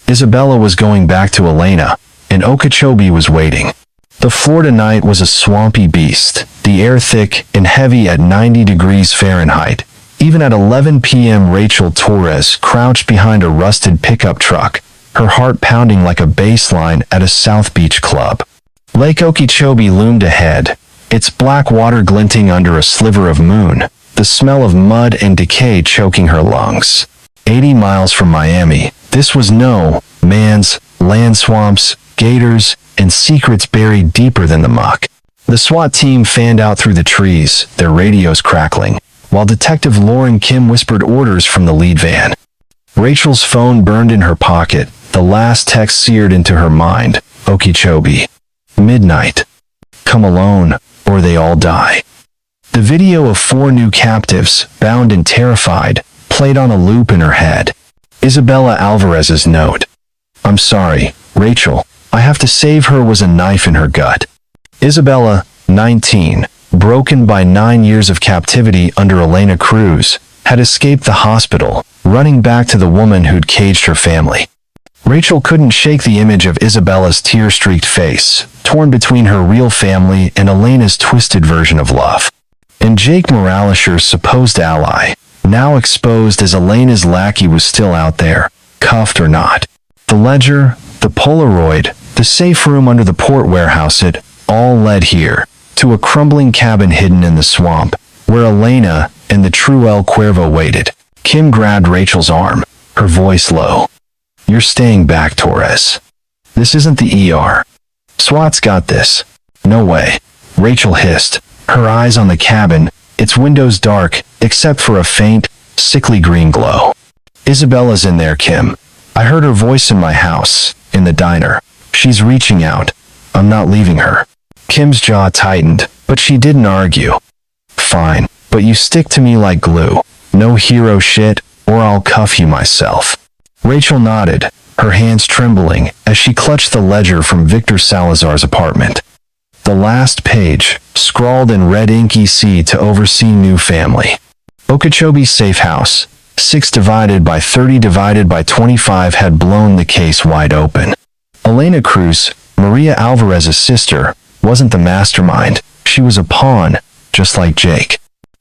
Isabella was going back to Elena, and Okeechobee was waiting. The Florida night was a swampy beast, the air thick and heavy at 90 degrees Fahrenheit. Even at 11 p.m. Rachel Torres crouched behind a rusted pickup truck, her heart pounding like a bass line at a South Beach club. Lake Okeechobee loomed ahead, its black water glinting under a sliver of moon, the smell of mud and decay choking her lungs. 80 miles from Miami, this was no man's land, swamps, gators, and secrets buried deeper than the muck. The SWAT team fanned out through the trees, their radios crackling, while Detective Lauren Kim whispered orders from the lead van. Rachel's phone burned in her pocket, the last text seared into her mind. Okeechobee. Midnight. Come alone, or they all die. The video of 4 new captives, bound and terrified, played on a loop in her head. Isabella Alvarez's note. I'm sorry, Rachel. I have to save her, was a knife in her gut. Isabella, 19, broken by 9 years of captivity under Elena Cruz, had escaped the hospital, running back to the woman who'd caged her family. Rachel couldn't shake the image of Isabella's tear-streaked face, torn between her real family and Elena's twisted version of love. And Jake Moralesher's supposed ally, now exposed as Elena's lackey, was still out there, cuffed or not. The ledger, the Polaroid, the safe room under the port warehouse, it all led here, to a crumbling cabin hidden in the swamp, where Elena and the true El Cuervo waited. Kim grabbed Rachel's arm, her voice low. You're staying back, Torres. This isn't the ER. SWAT's got this. No way. Rachel hissed, her eyes on the cabin, its windows dark, except for a faint, sickly green glow. Isabella's in there, Kim. I heard her voice in my house, in the diner. She's reaching out. I'm not leaving her. Kim's jaw tightened, but she didn't argue. Fine, but you stick to me like glue. No hero shit, or I'll cuff you myself. Rachel nodded, her hands trembling as she clutched the ledger from Victor Salazar's apartment. The last page, scrawled in red ink, EC to oversee new family. Okeechobee safe house, 6 divided by 30 divided by 25 had blown the case wide open. Elena Cruz, Maria Alvarez's sister, wasn't the mastermind. She was a pawn, just like Jake.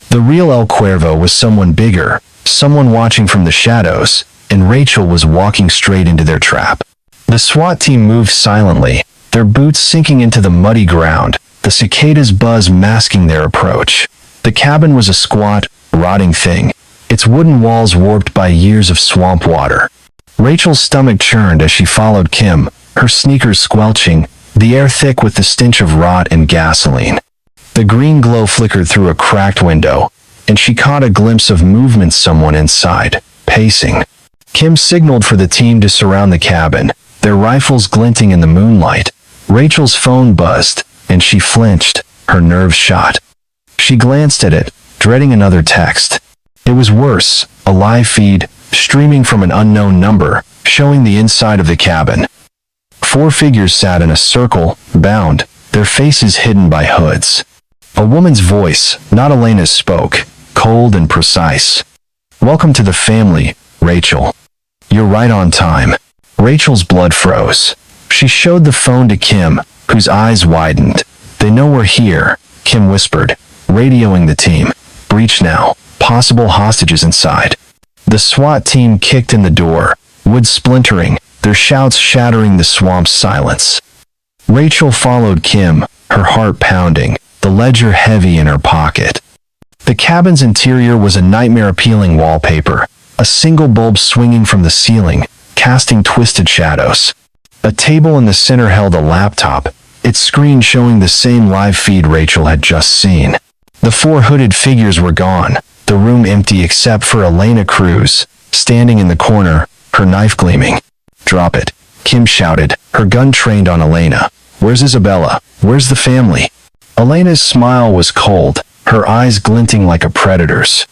The real El Cuervo was someone bigger, someone watching from the shadows, and Rachel was walking straight into their trap. The SWAT team moved silently, their boots sinking into the muddy ground, the cicadas' buzz masking their approach. The cabin was a squat, rotting thing, its wooden walls warped by years of swamp water. Rachel's stomach churned as she followed Kim, her sneakers squelching, the air thick with the stench of rot and gasoline. The green glow flickered through a cracked window, and she caught a glimpse of movement, someone inside, pacing. Kim signaled for the team to surround the cabin, their rifles glinting in the moonlight. Rachel's phone buzzed, and she flinched, her nerves shot. She glanced at it, dreading another text. It was worse, a live feed, streaming from an unknown number, showing the inside of the cabin. 4 figures sat in a circle, bound, their faces hidden by hoods. A woman's voice, not Elena's, spoke, cold and precise. "Welcome to the family, Rachel. You're right on time." Rachel's blood froze. She showed the phone to Kim, whose eyes widened. "They know we're here," Kim whispered, radioing the team. "Breach now. Possible hostages inside." The SWAT team kicked in the door, wood splintering, their shouts shattering the swamp's silence. Rachel followed Kim, her heart pounding, the ledger heavy in her pocket. The cabin's interior was a nightmare-appealing wallpaper, a single bulb swinging from the ceiling, casting twisted shadows. A table in the center held a laptop, its screen showing the same live feed Rachel had just seen. The 4 hooded figures were gone, the room empty except for Elena Cruz, standing in the corner, her knife gleaming. "Drop it," Kim shouted, her gun trained on Elena. "Where's Isabella? Where's the family?" Elena's smile was cold, her eyes glinting like a predator's.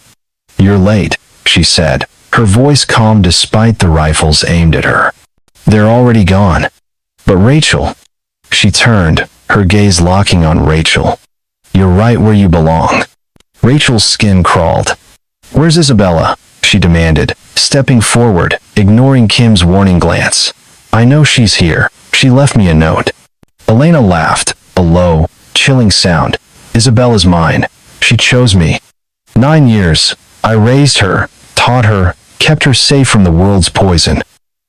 "You're late," she said, her voice calm despite the rifles aimed at her. "They're already gone." "But Rachel..." She turned, her gaze locking on Rachel. "You're right where you belong." Rachel's skin crawled. "Where's Isabella?" she demanded, stepping forward, ignoring Kim's warning glance. "I know she's here. She left me a note." Elena laughed, a low, chilling sound. "Isabella's mine. She chose me. 9 years. I raised her, taught her, kept her safe from the world's poison.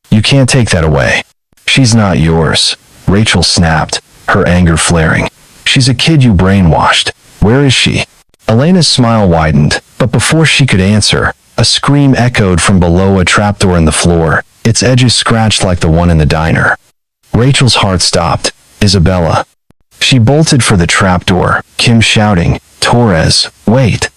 You can't take that away." "She's not yours," Rachel snapped, her anger flaring. "She's a kid you brainwashed. Where is she?" Elena's smile widened, but before she could answer, a scream echoed from below a trapdoor in the floor, its edges scratched like the one in the diner. Rachel's heart stopped. "Isabella." She bolted for the trapdoor, Kim shouting, "Torres, wait."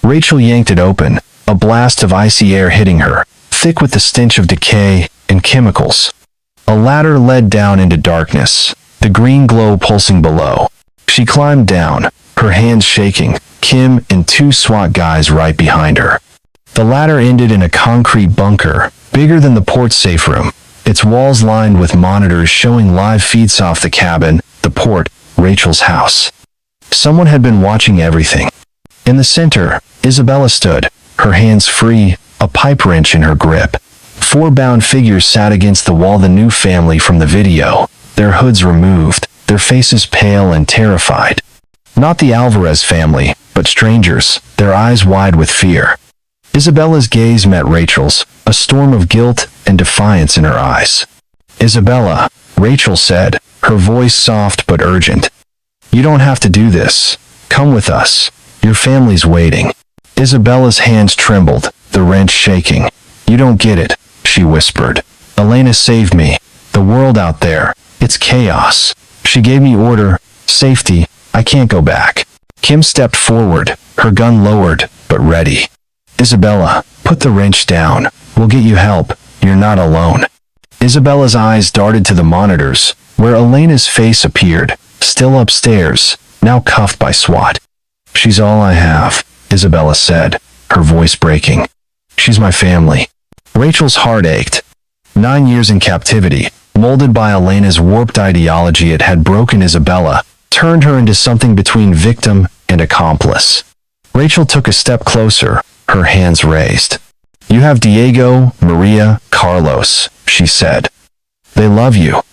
Rachel yanked it open, a blast of icy air hitting her, thick with the stench of decay and chemicals. A ladder led down into darkness, the green glow pulsing below. She climbed down, her hands shaking, Kim and 2 SWAT guys right behind her. The ladder ended in a concrete bunker, bigger than the port safe room, its walls lined with monitors showing live feeds off the cabin, the port, Rachel's house. Someone had been watching everything. In the center, Isabella stood, her hands free, a pipe wrench in her grip. 4 bound figures sat against the wall, the new family from the video, their hoods removed, their faces pale and terrified. Not the Alvarez family, but strangers, their eyes wide with fear. Isabella's gaze met Rachel's, a storm of guilt and defiance in her eyes. "Isabella," Rachel said, her voice soft but urgent. "You don't have to do this. Come with us. Your family's waiting." Isabella's hands trembled, the wrench shaking. "You don't get it," she whispered. "Elena saved me. The world out there, it's chaos. She gave me order, safety. I can't go back." Kim stepped forward, her gun lowered, but ready. "Isabella, put the wrench down. We'll get you help. You're not alone." Isabella's eyes darted to the monitors, where Elena's face appeared, still upstairs, now cuffed by SWAT. "She's all I have," Isabella said, her voice breaking. "She's my family." Rachel's heart ached. 9 years in captivity, molded by Elena's warped ideology. It had broken Isabella, turned her into something between victim and accomplice. Rachel took a step closer, her hands raised. "You have Diego, Maria, Carlos," she said. "They love you.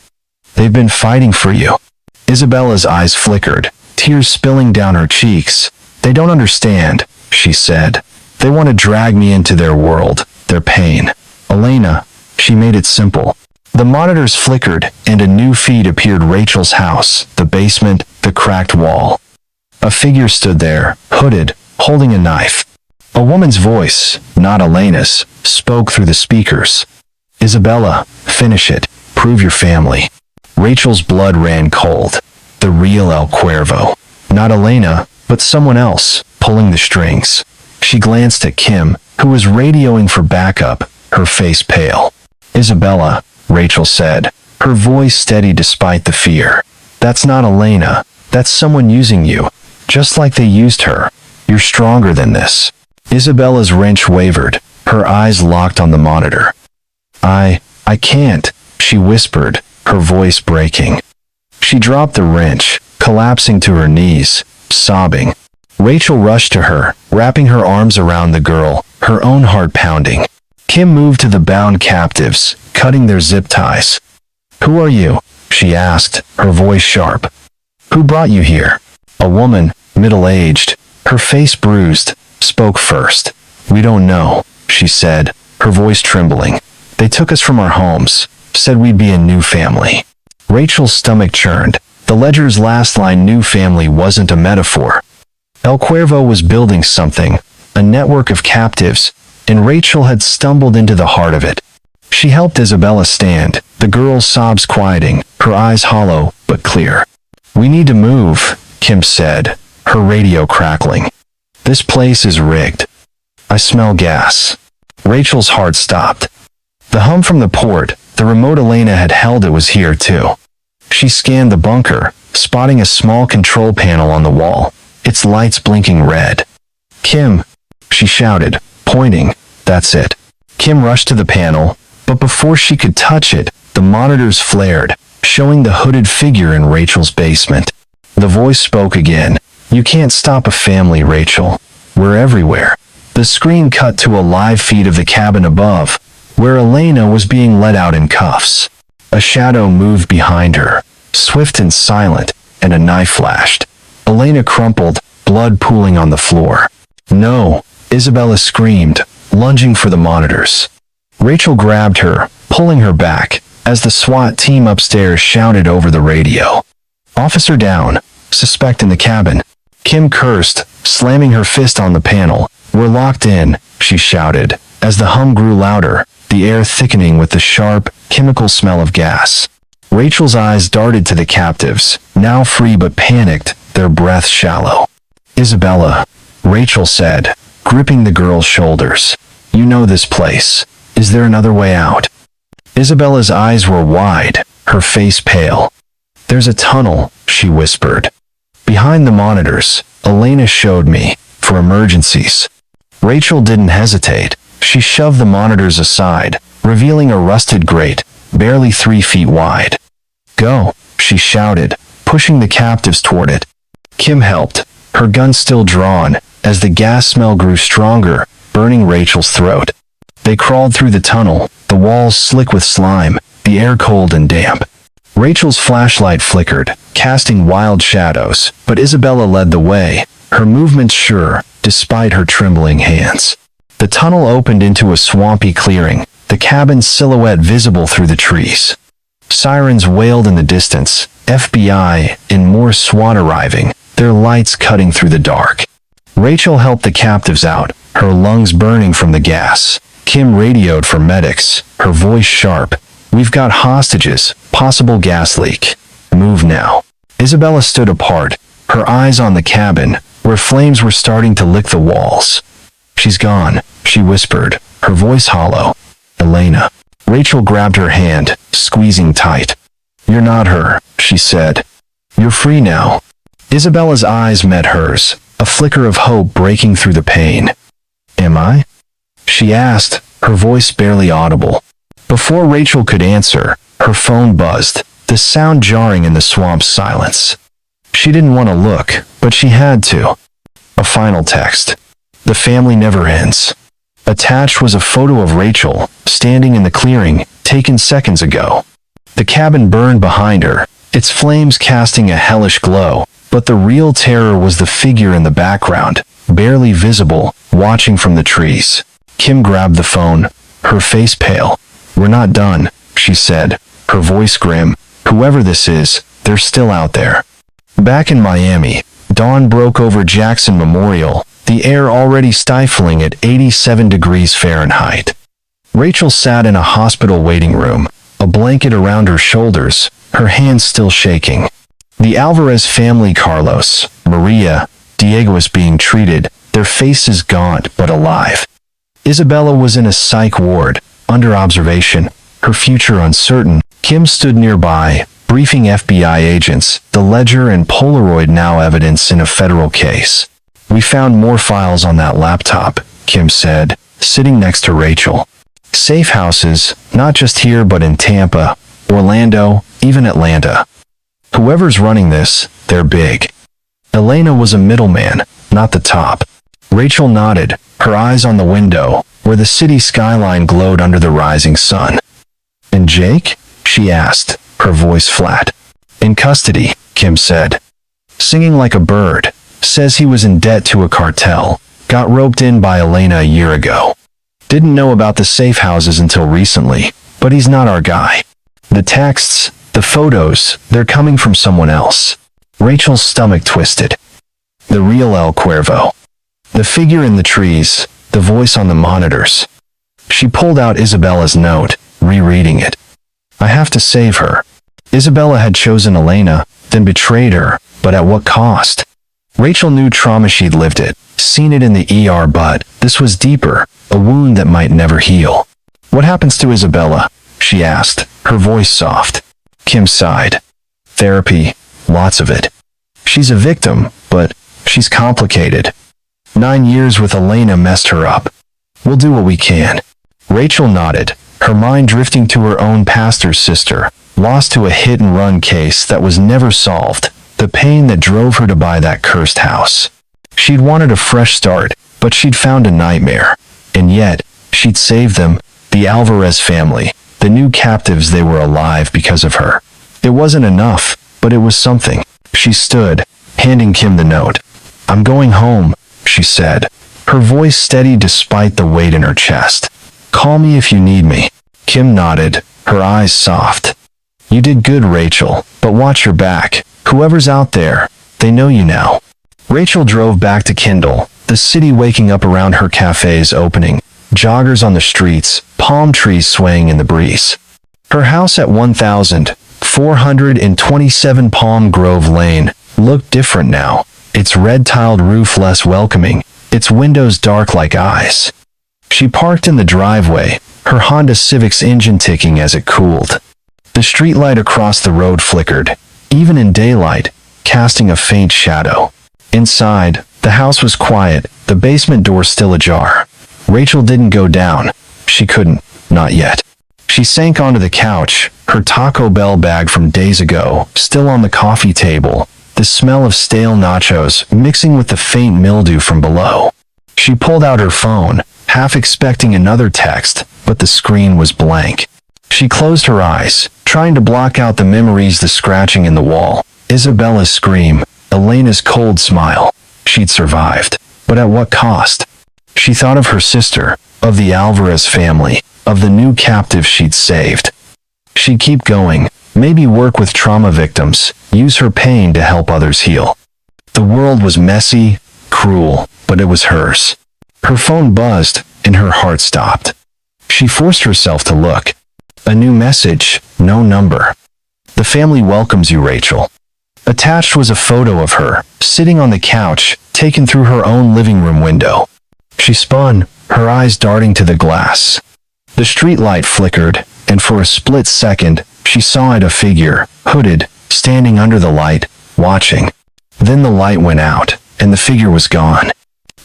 They've been fighting for you." Isabella's eyes flickered, tears spilling down her cheeks. "They don't understand," she said. "They want to drag me into their world, their pain." "Elena," she made it simple. The monitors flickered, and a new feed appeared. Rachel's house, the basement, the cracked wall. A figure stood there, hooded, holding a knife. A woman's voice, not Elena's, spoke through the speakers. "Isabella, finish it. Prove your family." Rachel's blood ran cold. The real El Cuervo. Not Elena, but someone else, pulling the strings. She glanced at Kim, who was radioing for backup, her face pale. "Isabella," Rachel said, her voice steady despite the fear. "That's not Elena. That's someone using you, just like they used her. You're stronger than this." Isabella's wrench wavered, her eyes locked on the monitor. I can't," she whispered, her voice breaking. She dropped the wrench, collapsing to her knees, sobbing. Rachel rushed to her, wrapping her arms around the girl, her own heart pounding. Kim moved to the bound captives, cutting their zip ties. "Who are you?" she asked, her voice sharp. "Who brought you here?" A woman, middle-aged, her face bruised, spoke first. "We don't know," she said, her voice trembling. "They took us from our homes, said we'd be a new family." Rachel's stomach churned. The ledger's last line, "new family," wasn't a metaphor. El Cuervo was building something, a network of captives, and Rachel had stumbled into the heart of it. She helped Isabella stand, the girl's sobs quieting, her eyes hollow but clear. "We need to move," Kim said, her radio crackling. "This place is rigged. I smell gas." Rachel's heart stopped. The hum from the port, the remote Elena had held, it was here too. She scanned the bunker, spotting a small control panel on the wall, its lights blinking red. "Kim," she shouted, pointing. "That's it." Kim rushed to the panel, but before she could touch it, the monitors flared, showing the hooded figure in Rachel's basement. The voice spoke again. "You can't stop a family, Rachel. We're everywhere." The screen cut to a live feed of the cabin above, where Elena was being let out in cuffs. A shadow moved behind her, swift and silent, and a knife flashed. Elena crumpled, blood pooling on the floor. "No!" Isabella screamed, lunging for the monitors. Rachel grabbed her, pulling her back, as the SWAT team upstairs shouted over the radio. "Officer down. Suspect in the cabin." Kim cursed, slamming her fist on the panel. "We're locked in," she shouted, as the hum grew louder, the air thickening with the sharp, chemical smell of gas. Rachel's eyes darted to the captives, now free but panicked, their breath shallow. "Isabella," Rachel said, gripping the girl's shoulders. "You know this place. Is there another way out?" Isabella's eyes were wide, her face pale. "There's a tunnel," she whispered. "Behind the monitors, Elena showed me, for emergencies." Rachel didn't hesitate. She shoved the monitors aside, revealing a rusted grate, barely 3 feet wide. "Go," she shouted, pushing the captives toward it. Kim helped, her gun still drawn, as the gas smell grew stronger, burning Rachel's throat. They crawled through the tunnel, the walls slick with slime, the air cold and damp. Rachel's flashlight flickered, casting wild shadows, but Isabella led the way, her movements sure, despite her trembling hands. The tunnel opened into a swampy clearing, the cabin's silhouette visible through the trees. Sirens wailed in the distance, FBI and more SWAT arriving, their lights cutting through the dark. Rachel helped the captives out, her lungs burning from the gas. Kim radioed for medics, her voice sharp. "We've got hostages, possible gas leak. Move now." Isabella stood apart, her eyes on the cabin, where flames were starting to lick the walls. "She's gone," she whispered, her voice hollow. "Elena." Rachel grabbed her hand, squeezing tight. "You're not her," she said. "You're free now." Isabella's eyes met hers, a flicker of hope breaking through the pain. "Am I?" she asked, her voice barely audible. Before Rachel could answer, her phone buzzed, the sound jarring in the swamp's silence. She didn't want to look, but she had to. A final text. The family never ends. Attached was a photo of Rachel, standing in the clearing, taken seconds ago. The cabin burned behind her, its flames casting a hellish glow, but the real terror was the figure in the background, barely visible, watching from the trees. Kim grabbed the phone, her face pale. "We're not done," she said, her voice grim. "Whoever this is, they're still out there." Back in Miami, dawn broke over Jackson Memorial, the air already stifling at 87 degrees Fahrenheit. Rachel sat in a hospital waiting room, a blanket around her shoulders, her hands still shaking. The Alvarez family, Carlos, Maria, Diego, was being treated, their faces gaunt but alive. Isabella was in a psych ward, under observation, her future uncertain. Kim stood nearby, briefing FBI agents, the ledger and Polaroid now evidence in a federal case. "We found more files on that laptop," Kim said, sitting next to Rachel. "Safe houses, not just here but in Tampa, Orlando, even Atlanta. Whoever's running this, they're big." Elena was a middleman, not the top. Rachel nodded, her eyes on the window, where the city skyline glowed under the rising sun. "And Jake?" she asked, her voice flat. "In custody," Kim said. "Singing like a bird. Says he was in debt to a cartel. Got roped in by Elena a year ago. Didn't know about the safe houses until recently, but he's not our guy. The texts, the photos, they're coming from someone else." Rachel's stomach twisted. The real El Cuervo. The figure in the trees, the voice on the monitors. She pulled out Isabella's note, rereading it. "I have to save her." Isabella had chosen Elena, then betrayed her, but at what cost? Rachel knew trauma. She'd lived it, seen it in the ER, but this was deeper, a wound that might never heal. "What happens to Isabella?" she asked, her voice soft. Kim sighed. "Therapy, lots of it. She's a victim, but she's complicated. 9 years with Elena messed her up. We'll do what we can." Rachel nodded, her mind drifting to her own pastor's sister, lost to a hit-and-run case that was never solved, the pain that drove her to buy that cursed house. She'd wanted a fresh start, but she'd found a nightmare. And yet, she'd saved them, the Alvarez family, the new captives. They were alive because of her. It wasn't enough, but it was something. She stood, handing Kim the note. "I'm going home," she said, her voice steady despite the weight in her chest. "Call me if you need me." Kim nodded, her eyes soft. "You did good, Rachel, but watch your back. Whoever's out there, they know you now." Rachel drove back to Kendall, the city waking up around her cafes opening, joggers on the streets, palm trees swaying in the breeze. Her house at 1427 Palm Grove Lane looked different now, its red-tiled roof less welcoming, its windows dark like eyes. She parked in the driveway, her Honda Civic's engine ticking as it cooled. The streetlight across the road flickered, even in daylight, casting a faint shadow. Inside, the house was quiet, the basement door still ajar. Rachel didn't go down. She couldn't, not yet. She sank onto the couch, her Taco Bell bag from days ago still on the coffee table, the smell of stale nachos mixing with the faint mildew from below. She pulled out her phone, half expecting another text, but the screen was blank. She closed her eyes, trying to block out the memories, the scratching in the wall, Isabella's scream, Elena's cold smile. She'd survived, but at what cost? She thought of her sister, of the Alvarez family, of the new captive she'd saved. She'd keep going, maybe work with trauma victims, use her pain to help others heal. The world was messy, cruel, but it was hers. Her phone buzzed, and her heart stopped. She forced herself to look. A new message, no number. "The family welcomes you, Rachel." Attached was a photo of her, sitting on the couch, taken through her own living room window. She spun, her eyes darting to the glass. The streetlight flickered, and for a split second, she saw it, a figure, hooded, standing under the light, watching. Then the light went out, and the figure was gone.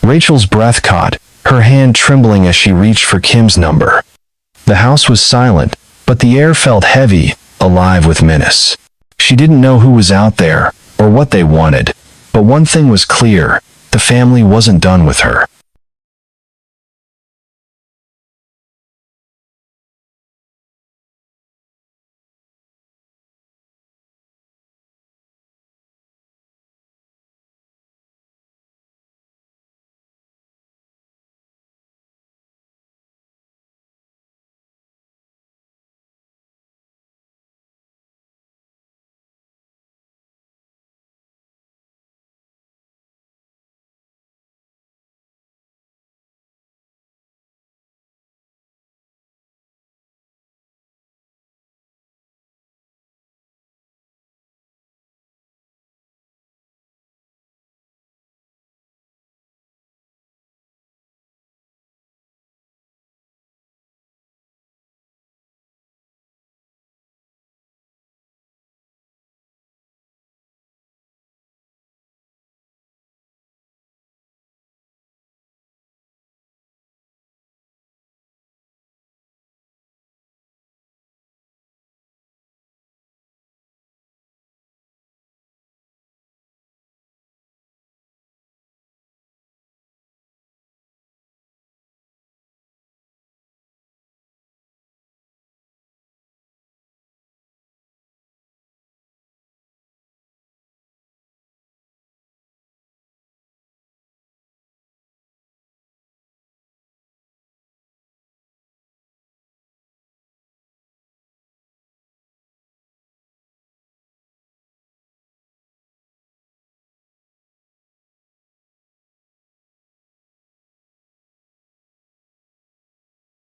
Rachel's breath caught, her hand trembling as she reached for Kim's number. The house was silent, but the air felt heavy, alive with menace. She didn't know who was out there, or what they wanted, but one thing was clear: the family wasn't done with her.